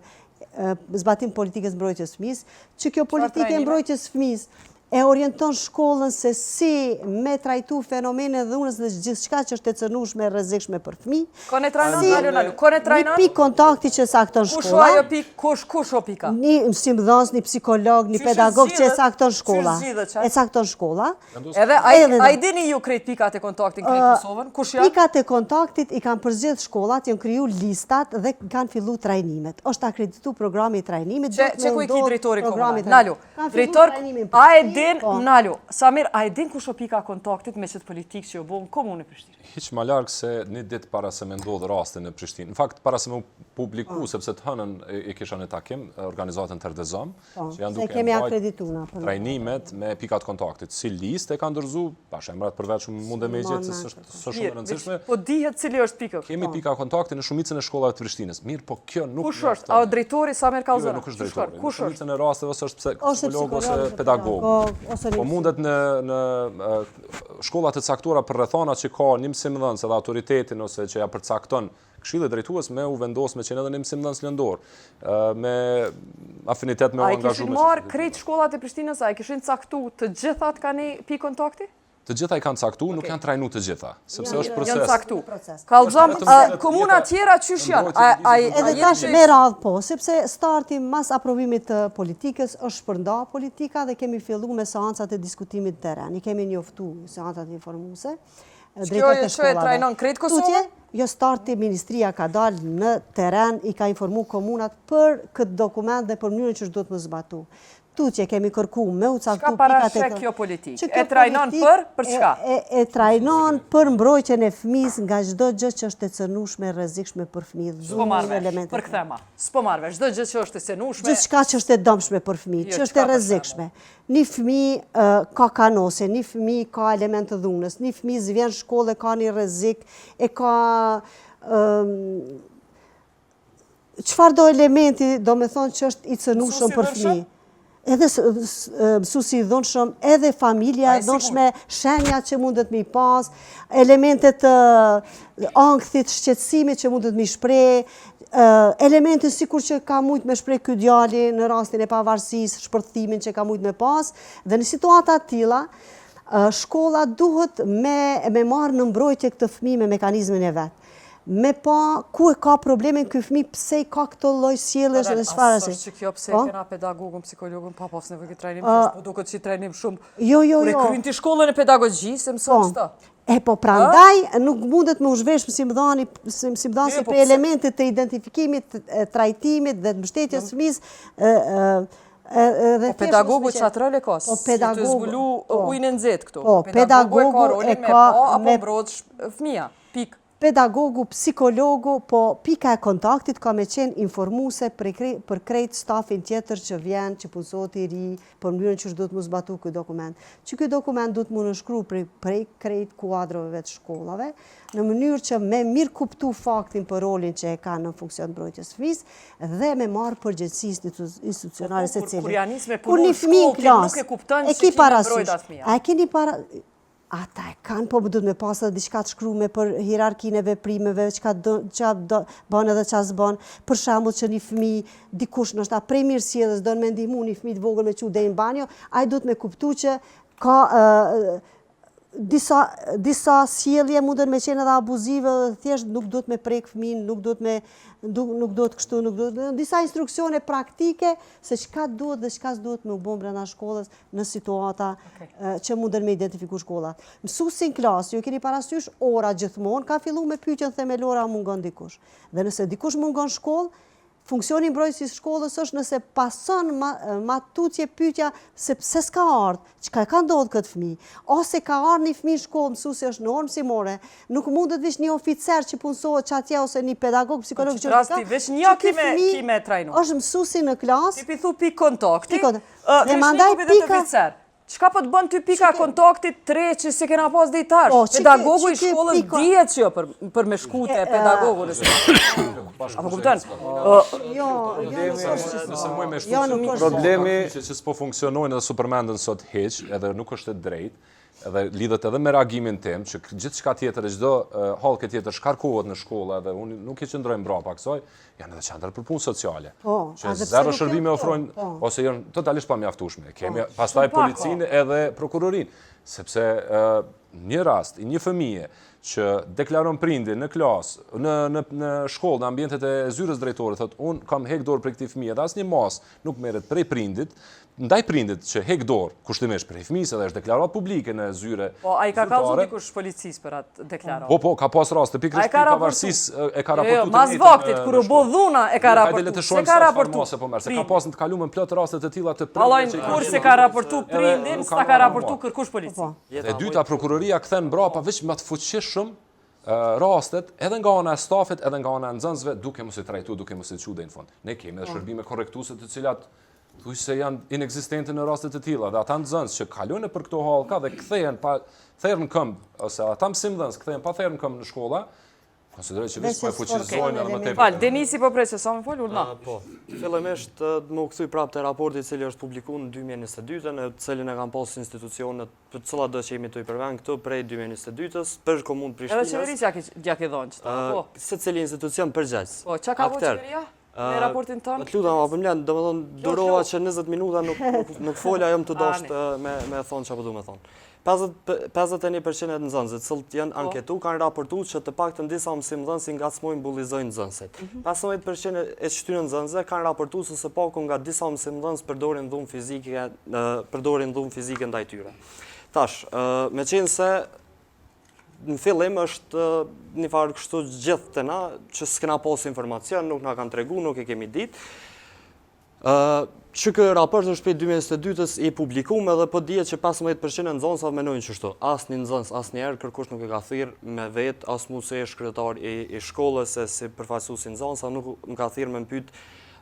zbatim politikës mbrojtjes së fëmijës, që kjo politikë e mbrojtjes së fëmijës e orienton shkollën se si me trajtu fenomene dhunës dhe gjithçka që është e cënueshme e rrezikshme për fëmijë. Kone trajnon, kone trajnon? Një pikë kontakti që sakton shkolla. Kush ajo pikë, kush o pika? Një mësimdhënës, një psikolog, një pedagog që e sakton shkolla. E sakton shkolla. Edhe a i dini ju krejt pikat e kontaktit në krejt Kosovën? Kush janë? Pikat e kontaktit i kanë përzgjedh shkollat, janë kriju listat dhe kanë fillu trajnimet. Është akreditu programi i trajnimit. Që ku i ki drejtori komunal? Nalu, drejtor, a e din, Nalu, Samir, a e din kush o pika kontaktit me qëtë politikë që jo bo në komunë e Prishtinë? Hiq ma largë se një ditë para se me ndodhë rastin në Prishtinë. Në fakt, para se me publiku, sepse të hënën e kisha në takim, organizatën të Rdezam, që janë duke mbajt trajnimet me pikat kontaktit. Si listë e ka ndërzu, pash emrat përveç mund e me gjithë se së shumë rëndësishme. Po dihet cili është pika? Kemi pika kontaktit në shumicën e shkollave të Prishtinës. Mirë, po kjo nuk... Kush është? A drejtori Samir Kallzona? Nuk është drejtori. Në shumicën e rasteve është psikolog ose pedagog. Po mundet në shkollat të caktuara për rrethana që ka një mësimdhënës edhe autoritetin ose që ja përcakton këshilli drejtues me u vendos me qenë edhe një mësimdhënës lëndor, me afinitet me u angazhu. A i kishin marrë krejt shkollat e Prishtinës, a i kishin caktu të gjithat ka një pikë kontakti? Të gjitha i kanë caktu, nuk janë trajnu të gjitha, sepse është proces. Janë caktu. Kallzom, komuna tjera qysh janë? Edhe tash me radhë po, sepse starti mas aprovimit të politikës është përnda politika dhe kemi fillu me seancat e diskutimit të teren. I kemi njoftu seancat informuese, drejtat e shkollave. Që e trajnon krejt Kosovë? Jo, starti Ministria ka dalë në teren, i ka informu komunat për këtë dokument dhe për mënyrën që është do të më zbatu. Tutje kemi kërku me u caktu pikat e... Çka parashek kjo politikë? E trajnon për çka? E trajnon për mbrojtjen e fëmijës nga çdo gjë që është e cënueshme, rrezikshme për fëmijët. S'po marrësh, për kthema. S'po marrësh, çdo gjë që është e cënueshme. Gjithçka që është e dëmshme për fëmijët, që është e rrezikshme. Një fëmijë ka kanose, një fëmijë ka element të dhunës, një fëmijë vjen në shkollë ka një rrezik, e ka çfarëdo elementi, domethënë që është i cënueshëm për fëmijë. Edhe mësuesi i dhunshëm, edhe familja e dhunshme, shenjat që mundet mi pas, elementet ankthit, shqetësimit që mundet mi shpreh, elementet sikur që ka mujt me shpreh ky djali në rastin e pavarësisë, shpërthimin që ka mujt me pas, dhe në situata të tilla, shkolla duhet me marrë në mbrojtje këtë fëmijë me mekanizmin e vet. Me pa ku e ka problemin ky fëmijë, pse i ka këto lloj sjelljesh dhe çfarë është. Që kjo pse kena pedagogun, psikologun, pa pas nevojë këtë trajnim, po duket si trajnim shumë. Jo. Kur e kryen ti shkollën e pedagogjisë, mëson çto. Po prandaj nuk mundet me u zhvesh mësimdhënësi për elementet të identifikimit, trajtimit dhe të mbështetjes së fëmijës. Po pedagogu çat rol e ka? Po pedagogu të zbulu ujin e nxehtë këtu. Po pedagogu e ka me pa apo mbrojtsh fëmia. Pik. pedagogu, psikologu, po pika e kontaktit ka me qenë informuese për krejt stafin tjetër që vjen, që punësot i ri, për mënyrën që duhet mu zbatu këtë dokument. Që këtë dokument duhet mu nënshkru prej krejt kuadrove të shkollave, në mënyrë që me mirë kuptu faktin për rolin që e ka në funksion mbrojtjes fëmijës dhe me marë përgjegjësi institucionale se cilë. Kur janë nis me punon shkollë, nuk e kupton se kime mbrojt atë fëmija. A e keni para... Ata e kanë, po më duhet me pasë diçka të shkrume për hierarkinë e veprimeve, çka bën edhe çka s'bën. Për shembull që një fëmijë dikush ndoshta prej mirësjelljes don me ndihmu një fëmijë të vogël me çu deri në banjo, ai duhet me kuptu që ka disa sjellje mundën me qenë edhe abuzive, thjesht nuk duhet me prek fëmijën, nuk duhet kështu, nuk duhet disa instruksione praktike se çka duhet dhe çka s'duhet me u bën brenda shkollës në situata që mundën me identifiku shkollat. Mësuesi në klasë, ju keni parasysh ora gjithmonë ka filluar me pyetjen themelore a mungon dikush. Dhe nëse dikush mungon shkollë, funksioni mbrojtësis shkollës është nëse pason matutje pyetja se pse s'ka ardhur, çka ka ndodhur këtë fëmijë, ose ka ardhur një fëmijë në shkollë, mësuesi është normë simore, nuk mundet veç një oficer që punësohet çatje ose një pedagog, psikolog që rasti veç një kime trajnu. Është mësuesi në klasë. Ti pithu pikë kontakti. Dhe mandaj pika Çka po të bën ty pika kontaktit 3 që se kena pas deri tash? Pedagogu i shkollës dihet që për me shkute pedagogu nëse. Apo kupton? Jo, nëse muj me shtu problemi që s'po funksionojnë edhe supermendën sot heq, edhe nuk është e drejtë, edhe lidhet edhe me reagimin tim, që gjithë shka tjetër e çdo hallke tjetër shkarkohet në shkolla dhe unë nuk i qëndrojmë mbrapa kësaj, janë edhe qendra për punë sociale. Që zero shërbime ofrojnë ose janë totalisht pamjaftueshme. Kemi pastaj policinë edhe prokurorinë, sepse një rast i një fëmije që deklaron prindin në klasë, në shkollë, në ambientet e zyrës drejtore, thotë unë kam hek dorë për këtij fëmije dhe asnjë mas nuk merret prej prindit, ndaj prindit që hek dorë, kushtimisht prej fëmijës edhe është deklarat publike në zyre. Po, ai ka kallëzuar dikush policisë për atë deklaratë. Po, ka pas raste pikërisht pavarësisë e ka raportuar. Mas vaktit kur u bë dhuna e ka raportuar. Se ka raportuar. Se ka pas të kaluar plot raste të tilla të prindit. Kur se ka raportuar prindin, s'ka ka raportuar kërkush polici. E dyta prokuroria kthen mbrapa veç më të fuqishëm rastet edhe nga ana e stafit edhe nga ana e nxënësve duke mos i trajtuar, duke mos i çuar deri në fund. Ne kemi edhe shërbime korrektuese të cilat thuaj se janë inekzistente në raste të tilla dhe ata nxënës që kalojnë për këto hallka dhe kthehen pa therr në këmbë ose ata mësimdhënës kthehen pa therr në këmbë në shkolla, konsideroj që vetë po e fuqizojnë edhe më tepër. Fal, Denisi po pres se sa më fol urna. Po. Fillimisht më u kthy prapë te raporti i cili është publikuar në 2022, në cilin e kanë pasur institucionet për të cilat do që jemi të i përmend këtu prej 2022-s për Komunë Prishtinës. Edhe qeverisja ja ke dhënë çta. Po. Secili institucion përgjegjës. Po, çka ka vënë qeveria? Me raportin tonë? Të lutem, apo më lën, domethënë durova që 20 minuta nuk fola jam të dashur me thonë çfarë do të thonë. 51% e nxënësve të cilët janë anketuar kanë raportuar që të paktën disa mësimdhënës i ngacmojnë bullizojnë nxënësit. 15% e shtynë nxënësve kanë raportuar se së paku nga disa mësimdhënës përdorin dhunë fizike ndaj tyre. Tash, meqense në fillim është një farë kështu gjithë të na, që s'kena pas informacion, nuk na kanë tregu, nuk e kemi ditë. Që kë raport është prej 2022-s i publikuar edhe po dihet që 15% e nxënësve mendojnë kështu. Asnjë nxënës asnjëherë kërkush nuk e ka thirr me vet, as muse shkretar i shkollës se si përfaqësuesi nxënësa nuk më ka thirr me pyet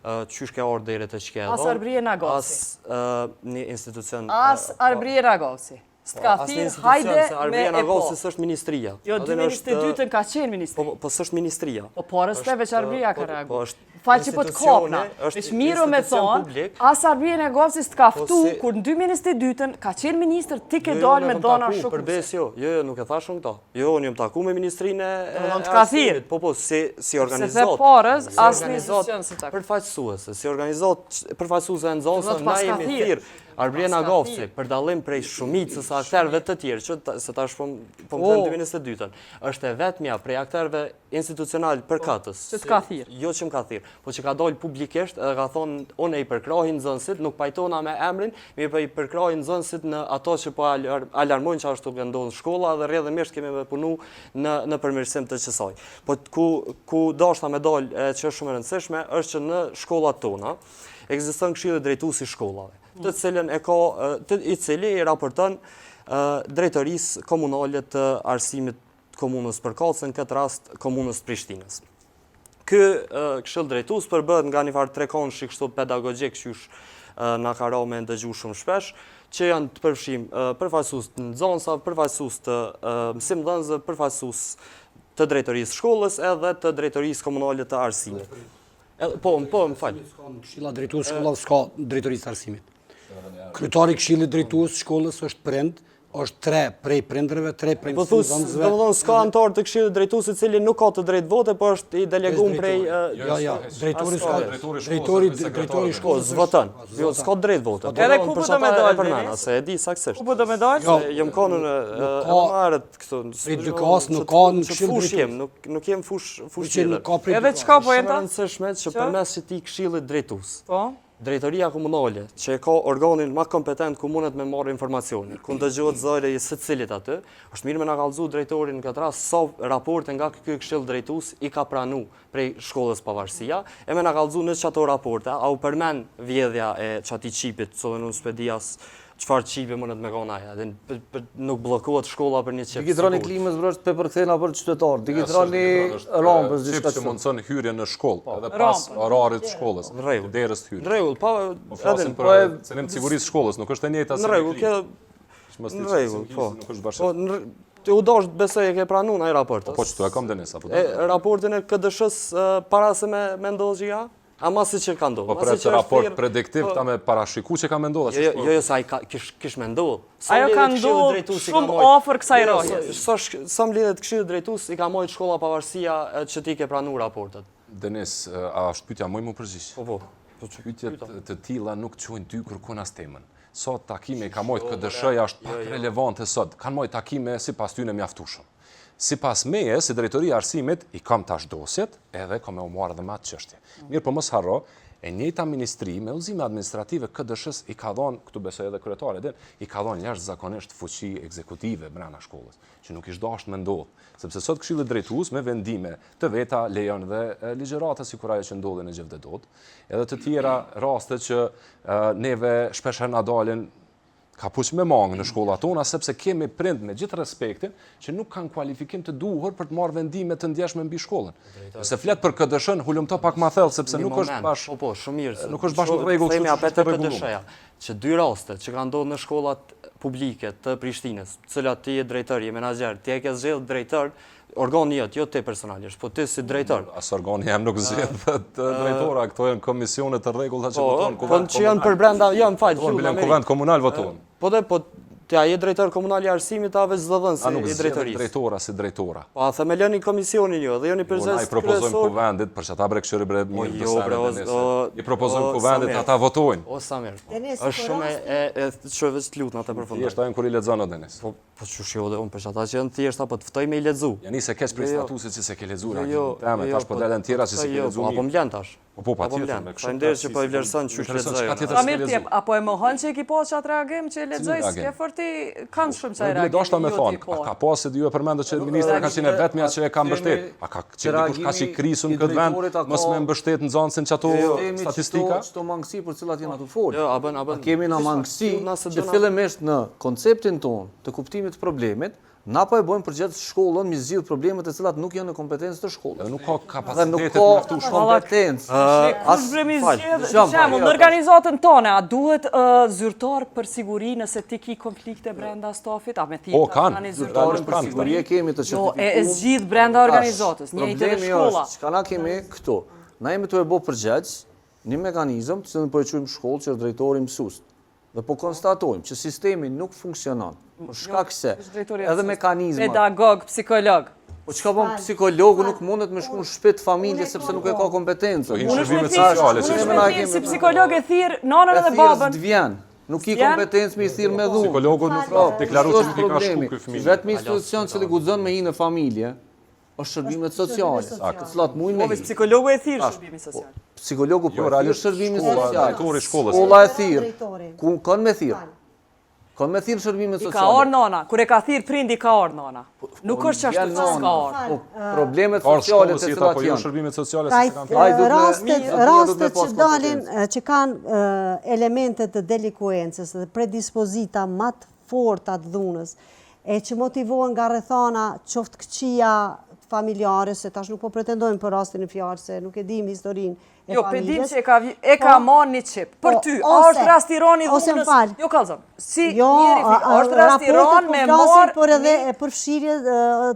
çysh ke ardhur deri te çka. As Arbrie Nagosi. As një institucion. As Arbrie Nagosi. S'ka thirr, hajde me e po. S'është ministria. Jo, 2022-ën ka qenë ministri. Po s'është ministria. Po porës te veç Arbria ka reaguar. Falë që po të kopna. Është mirë me thonë, as Arbrie Nagosi s'ka ftu, kur në 2022-ën ka qenë ministër, ti ke dalë me dhona shokuse. Përbes jo, nuk e thashun këta. Jo, unë jam taku me ministrinë e arsimit. Po, si organizot. Se porës, as një institucion si taku. Përfaqësuese, si organizot, përfaqësuese e nxënësve, na jemi thirr. Arbrie Nagosi, për dallim prej shumicës aktorëve të tjerë, që se tash po më them 2022-ën, është e vetmja prej aktorëve institucional përkatës. Që t'ka thirr. Jo që më ka thirr, po që ka dalë publikisht edhe ka thonë unë e i përkrahi nxënësit, nuk pajtona me emrin, mirë po i përkrahi nxënësit në ato që po alarmojnë që ashtu ka ndodhur shkolla dhe rrjedhimisht kemi me punu në përmirësim të kësaj. Po ku dashna me dalë që është shumë e rëndësishme është që në shkollat tona ekziston këshilli drejtuesi i shkollave, të cilën i cili i raporton drejtorisë komunale të arsimit komunës Përkallës, në këtë rast komunës Prishtinës. Ky këshill drejtues përbëhet nga një farë trekonshi kështu pedagogjik qysh na ka rënë me ndëgju shumë shpesh, që janë të përfshim përfaqësues të nxënësave, përfaqësues të mësimdhënësve, përfaqësues të drejtorisë shkollës edhe të drejtorisë komunale të arsimit. Po, më fal. Këshilla drejtues shkollës s'ka drejtorisë arsimit. Kryetari i këshillit drejtues shkollës është prind, është 3 prej prindërve, 3 prej mësimdhënësve. Domethënë s'ka antar të këshillit drejtues i cili nuk ka të drejtë vote, por është i deleguar prej drejtori i shkollës voton. Jo, s'ka drejtë vote. Edhe ku po do me dalë? Se e di saktësisht. Ku po do me dalë? Jam kanë në marrët këtu. Dykas nuk ka në këshill drejtues. Nuk jem fushë. Edhe çka po jeta? Është rëndësishme që përmes këtij këshillit drejtues. Po. Drejtoria komunale, që e ka organin më kompetent ku mundet me marrë informacione, ku ndëgjohet zëri i secilit aty, është mirë me na kallëzu drejtorin në këtë rast sa raporte nga ky këshill drejtues i ka pranuar prej shkollës pavarësia, e me na kallëzu në çato raporte, au përmend vjedhja e çatij çipit, sonë unë spedias çfarë çipe mundet me kanë aja, nuk bllokohet shkolla për një çip. Digitroni klimës vrasht pe përkthena për qytetar, digitroni rampës diçka që mundson hyrjen në shkollë, edhe pas orarit të shkollës, derës të hyrjes. Në rregull, po flasim për cenim sigurisë shkollës, nuk është e njëjta se. Në rregull, kjo në rregull, po. Nuk është bashkë. Ti u dosh besoj e ke pranuar ai raport. Po çtu e kam Denis apo? Raportin e KDSH-s para se me ndodhë gjëja? Ama si që ka ndodhë. Po për atë raport prediktiv ta me parashiku që ka me ndodhë? Jo, sa i kish me ndodhë. Ajo ka ndodhë shumë ofër kësaj roje. Sa më lidhet këshillit drejtues i ka mojt shkolla pavarësia që ti ke pranuar raportet. Denis, a është pyetja më më përgjigj? Po. Pyetjet të tilla nuk çojnë dy kërkon as temën. Sot takime ka mojt KDSH-ja është pak relevante sot. Kanë mojt takime sipas tyre mjaftueshëm. Sipas meje, si drejtoria e arsimit, i kam tash dosjet, edhe kam u marrë edhe me atë çështje. Mirë, po mos harro, e njëjta ministri me udhëzime administrative KDSH-s i ka dhënë, këtu besoj edhe kryetari i ka dhënë jashtëzakonisht fuqi ekzekutive brenda shkollës, që nuk ish dashur me ndodh, sepse sot këshilli drejtues me vendime të veta lejon dhe ligjërata sikur ajo që ndodhi në Gjevdedot, edhe të tjera raste që neve shpesh na dalin ka puç me mangë në shkollat tona, sepse kemi prind me gjithë respektin që nuk kanë kualifikim të duhur për të marrë vendime të ndjeshme mbi shkollën. Nëse flet për KDSH-n, hulumto pak më thellë sepse nuk është bash. Po, shumë mirë. Nuk është bash në rregull themi apetë KDSH-ja, që 2 raste që kanë ndodhur në shkollat publike të Prishtinës, të cilat ti je drejtor, je menaxher, ti e ke zgjedhur drejtor, organi jot, jo ti personalisht, po ti si drejtor. As organi jam nuk zgjedh drejtora, këto janë komisione të rregullta që votojnë kuvend. Po që janë për brenda, jo, më fal, kuvend komunal votojnë. Po ti je drejtor komunal i arsimit apo zëdhën si i drejtorisë? Drejtora si drejtora. Po a themeloni komisionin ju dhe joni prezes. Ne i propozojmë kuvendit për çata brekshëri bre mirë të sa. I propozojmë kuvendit ata votojnë. O sa mirë. Është shumë e çojë të lutem ata përfundoj. Thjesht ajm kur i lexon o Denis. Po çushi edhe unë për çata që janë thjesht apo të ftoj me i lexu. Jani se kesh për statusit që se ke lexuar. Tash po dalën tjera që se ke lexuar. Apo më lën tash. Po patjetër me kështu. Faleminderit që po i vlerëson çu lexoj. Sa mirë ti apo e mohon që e ki pas çat reagim që e lexoj s'ke forti kanë shumë çaj reagim. Do dashta me thon, ka pas se ju e përmendët që ministra ka qenë vetëm atë që e ka mbështet. A ka qenë dikush ka si krisun këtë vend, mos më mbështet nxënësin çato statistika? Çto mangësi për cilat janë aty fol. Jo, a bën. Kemi na mangësi që fillimisht në konceptin ton të kuptimit të problemit na po e bëjmë përgjatë shkollën me zgjidh problemet e cilat nuk janë në kompetencë të shkollës. Nuk ka kapacitet të mjaftueshme kompetencë. As në organizatën tonë, a duhet zyrtar për siguri nëse ti ki konflikte brenda stafit? A me ti kanë zyrtarën për siguri kemi të certifikuar. E zgjidh brenda organizatës, njëjtë në shkolla. Çka na kemi këtu? Na jemi të e bë përgjigj një mekanizëm që po e quajmë shkollë që drejtori mësues. Dhe po konstatojmë që sistemi nuk funksionon. Për shkak se edhe mekanizma pedagog, psikolog. Po çka bën psikologu nuk mundet me shku në shtëpi të familjes sepse nuk e ka kompetencën. Shërbimet sociale që na kemi si psikolog e thirr nanën edhe babën. Nuk i kompetencë me i thirr me dhunë. Psikologu nuk deklaron se nuk i ka shku ky fëmijë. Vetëm institucion që guxon me një familje është shërbimet sociale. Të cilat mujnë me. Psikologu e thirr shërbimin social. Psikologu po realisht shërbimin social. Drejtori i shkollës. Shkolla e thirr. Ku kanë me thirr? Kanë me thirr shërbimet sociale. Ka orë nana, kur e ka thirr prindi ka orë nana. Nuk është çashtu që s'ka orë. Problemet sociale të cilat janë shërbimet sociale se kanë. Rastet që dalin që kanë elemente të delikuencës dhe predispozita më të forta të dhunës, e që motivohen nga rrethana qoftë këqija familjare, se tash nuk po pretendojmë për rastin e fjalë, se nuk e dim historinë e Jo, familjes. pedim që e ka marrë një qip. Për ty, a është rasti Roni ose dhunës? m'fal. Jo, kalzëm. Si Jo, njeri a është rasti Ron me marë... por edhe për fshirje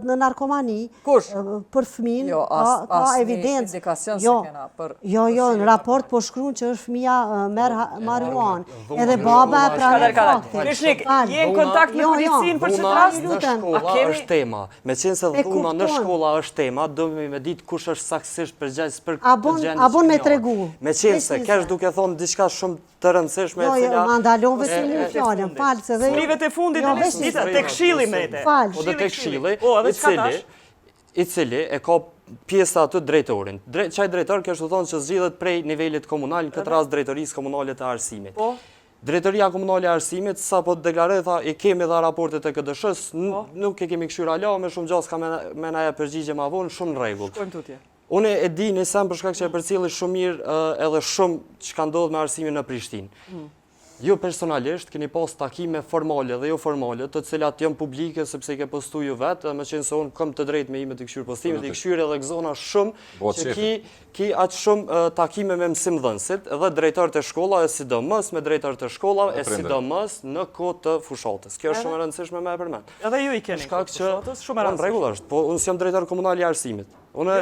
në narkomani. Kush? Për fëmin, Jo, ka as një evidencë. indikacion se kena për... Jo, në raport po shkruan që është fëmia merr marijuan. Edhe baba e pranon faktin. Krishnik, je në kontakt me policinë për çfarë rast? Në shkolla është tema. Me qenë se dhuna në shkolla është tema, do me ditë kush është saktësisht përgjegjës për Abon me tregu. Me qenë se kesh duke thonë diçka shumë të rëndësishme e cila... Jo, ma ndalon vetë një fjallën, falë se dhe... Skrivet e fundit e nisë, te këshilli me te. Po dhe te këshilli, i cili e ka pjesa të drejtorin. Qaj drejtor kështë të thonë që zgjidhet prej nivelit komunal, në këtë rast drejtorisë komunale të arsimit. Drejtoria komunale e arsimit, sa po deklaroj, tha, i kemi dhe raportet e KDSH-s, nuk e kemi këshyra la, me shumë gjas ka me na e përgjigje ma vonë, shumë në regull. Unë e di një sem për shkak që e përcjellë shumë mirë edhe shumë që ka ndodhë me arsimin në Prishtinë. Jo personalisht, keni pas takime formale dhe jo formale, të cilat janë publike sepse i ke postu ju vetë, me qenë se unë kam të drejt me ime të këshyrë postimit, i këshyrë edhe gëzona shumë që ki atë shumë takime me mësimdhënësit dhe drejtarët e shkolla e sidomos me drejtarët e shkolla e sidomos në kohë të fushatës. Kjo është shumë e rëndësishme me e përmend. Edhe ju i keni fushatës, shumë e rëndësishme. Në rregull është, po unë jam drejtar komunal i arsimit. Unë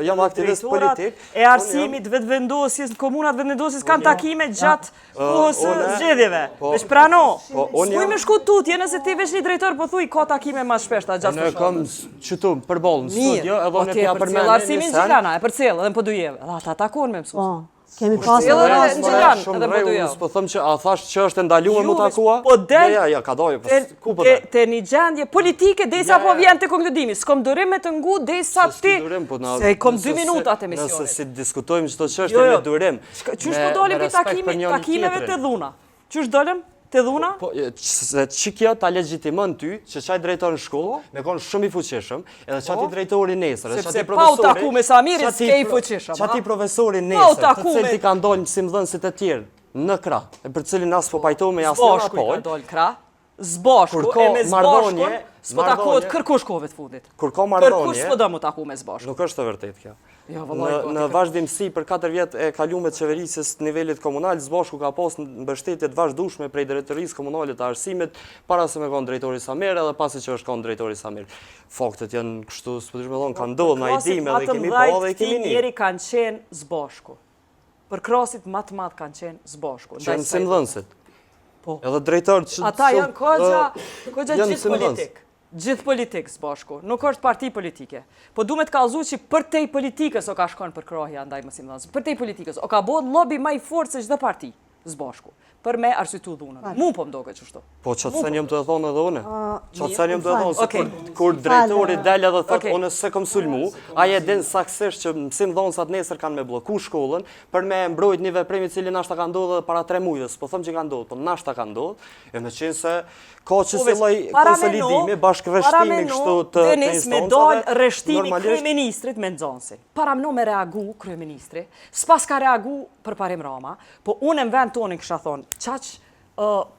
jam aktivist politik. E arsimit, vetëvendosjes, në komunat vetëvendosjes kanë takime gjatë kohës së zgjedhjeve. Veç prano. S'kuj me shku tutje nëse ti veç një drejtor po thuj ka takime ma shpeshta gjatë fushatës. Unë kam qëtu përballë në studio, edhe unë e pja përmendje një arsimin që kana, e për cilë, edhe më pëdujeve. Dhe ata takon me mësus. Kemi pasë edhe në Gjilan, edhe më duja. Po thëmë që a thash që është ndaluar mu takua? Po del Ja, ka dojë, ku po del? Te një gjendje politike, deysa po vjen të konkludimi. S'kom durim me të ngu, deysa ti... Se i kom 2 minuta të emisionit. Nëse si diskutojmë qëto që është me durim. Qysh po dolim për takimeve të dhuna? Qysh dolim? Të dhuna? Se që kjo ta legjitimon ty, që qaj drejtor në shkollë, me konë shumë i fuqishëm, edhe qati drejtori nesër, sepse pa u taku me Samiri, s'ke i fuqishëm. Qati profesori nesër, të cilë ti ka ndollë mësimdhënësit e tjerë në krah, e për cilin asë po pajto me jasë në Zbashku i ka ndollë krah, Zbashku, e me Zbashkun, s'po takohet kërkush kove të fundit. Kur ka mardonje, kërkush s'po do mu taku me Zbashku. Nuk është të vërtet kjo. Në vazhdimësi për 4 vjet e kalume të qeverisjes të nivelit komunal, Zbashku ka pas në mbështetje të vazhdueshme prej drejtorisë komunale të arsimit, para se me konë drejtori Samer edhe pasi që është konë drejtori Samer. Faktet janë kështu, s'po dish me thonë, kanë ndodhur, na i dimë edhe kemi pa dhe i kemi një. Njeri kanë qenë Zbashku. Për krasit më të madh kanë qenë Zbashku. Që janë mësimdhënësit. Po. Edhe drejtorët që... Ata janë kogja gjithë politik. Gjithë politik Zbashku, nuk është parti politike. Po du me të kallëzu që për tej politikës o ka shkon për krohja ndaj mësimdhënësve. Për tej politikës o ka bod lobby ma i fort se çdo parti Zbashku. Për me arsyetu dhunën. Mu po mdoke qështu. Po që të sen jam të e thonë edhe une. Që të sen jam të e thonë, se kur drejtori del edhe thotë, une se kom sulmu, aje din saksisht që mësimdhënësat nesër kanë me bloku shkollën, për me mbrojt një veprim i cili nashta ka ndodhë para 3 mujve, s'po thëmë që ka ndodhë, po nashta ka ndodhë, e me qenë se ka që si loj konsolidimi, bashkërreshtimi kështu të instancave. Me dalë rreshtimi kryeministrit me nxënësin. Paramno me reagu kryeministri, s'pas ka reagu për parim Rama, po unë në vend tonin kësha thonë, qaq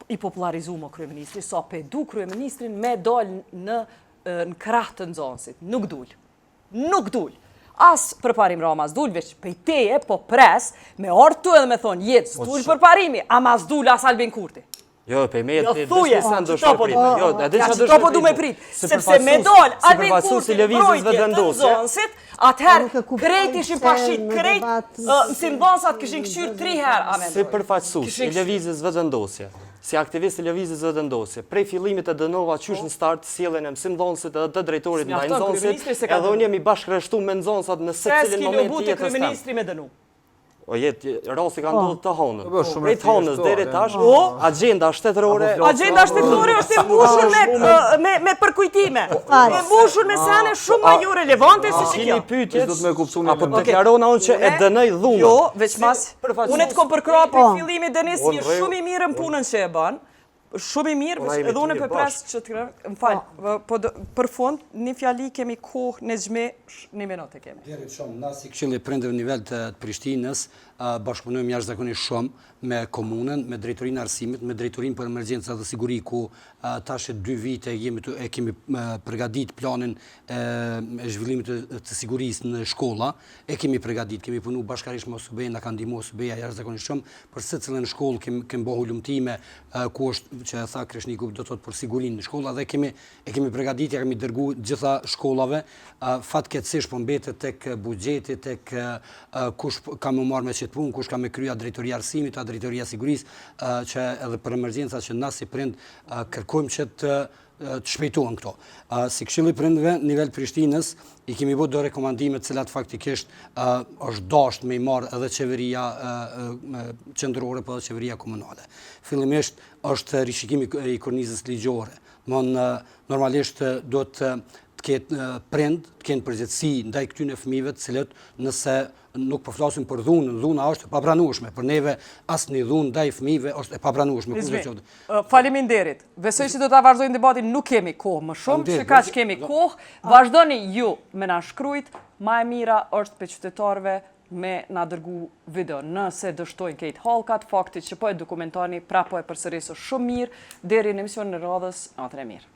i popularizu më kryeministri, sa pedu kryeministrin me dalë në krah të nxënësit. Nuk dull. Nuk dull. As për parim Rama s'dull, veç pejteje, po pres, me ortu edhe me thonë, jetë s'dull për parimi, ama s'dull as Albin Kurti. Jo, pe me jetë thuje, që to po du me prit, sepse me dollë Albin Kurti mbrojtje të nxënësit, atëherë krejt ishin pashit, krejt mësimdhënësat kishin këshyrë 3 herë amendoj. Si përfaqësues i lëvizjes vetëvendosje, si aktivist i lëvizjes vetëvendosje, prej fillimit e dënova qysh në start sjelljen e mësimdhënësit edhe të drejtorit ndaj nxënësit, edhe unë jemi bashkërreshtuar me nxënësat në secilin moment të jetës tënde. Kryeministri me dënu. O jetë, rasti ka ndodhë të honën. Prej të honës deri tash, agenda shtetërore... Agenda shtetërore është i mbushur me përkujtime. E mbushur me sene shumë ma ju relevante se që kjo. Kini pytjes, apo deklarona unë që e dënej dhunë. Jo, veç mas, unë e të kom përkra për fillimi Denis, një shumë i mirë në punën që e banë. Shumë i mirë, edhe unë për pres që të kërë, më falë, për fund, një fjali kemi kohë në gjme, 1 minutë kemi. Derit shumë, na si Këshilli Prindërve nivel të Prishtinës, bashkëpunojmë jashtëzakonisht shumë me komunën, me drejtorinë e arsimit, me drejtorinë për emergjenca dhe siguri, ku tash 2 vite e kemi përgatit planin e zhvillimit të sigurisë në shkolla, e kemi përgatit, kemi punu bashkarisht me OSB, na kanë ndihmuar OSB-ja jashtëzakonisht shumë, për secilën shkollë kemi bëhu lumtime ku është që e tha Kreshniku do të thotë për sigurinë në shkolla, dhe e kemi përgatitja, kemi dërgu gjitha shkollave, fatkeqësisht po mbetet tek buxheti, tek kush ka më marrë me qëtë punë, kush ka me krya drejtoria arsimit, drejtoria sigurisë, që edhe për emergjenca që na si prind kërkojmë që të shpejtohen këto. Si Këshilli i Prindërve, nivel Prishtinës, i kemi bërë do rekomandime të cilat faktikisht është dashur me i marrë edhe qeveria qendrore, po edhe qeveria komunale. Fillimisht është rishikimi i kornizës ligjore. Normalisht do të ketë prind, të kenë përgjegjësi ndaj këtyre fëmijëve, të cilët nëse nuk po flasim për dhunën, dhuna është e papranueshme. Për neve asnjë dhunë ndaj fëmijëve është e papranueshme. Faleminderit. Besoj se do ta vazhdojmë debatin, nuk kemi kohë më shumë, që kaq kemi kohë. Vazhdoni ju me na shkruajt, më e mira është për qytetarëve me na dërgu video. Nëse dështojnë këtë hallkat, fakti që po e dokumentoni, pra po e përsërisë shumë mirë, deri në emisionin e radhës, natën e mirë.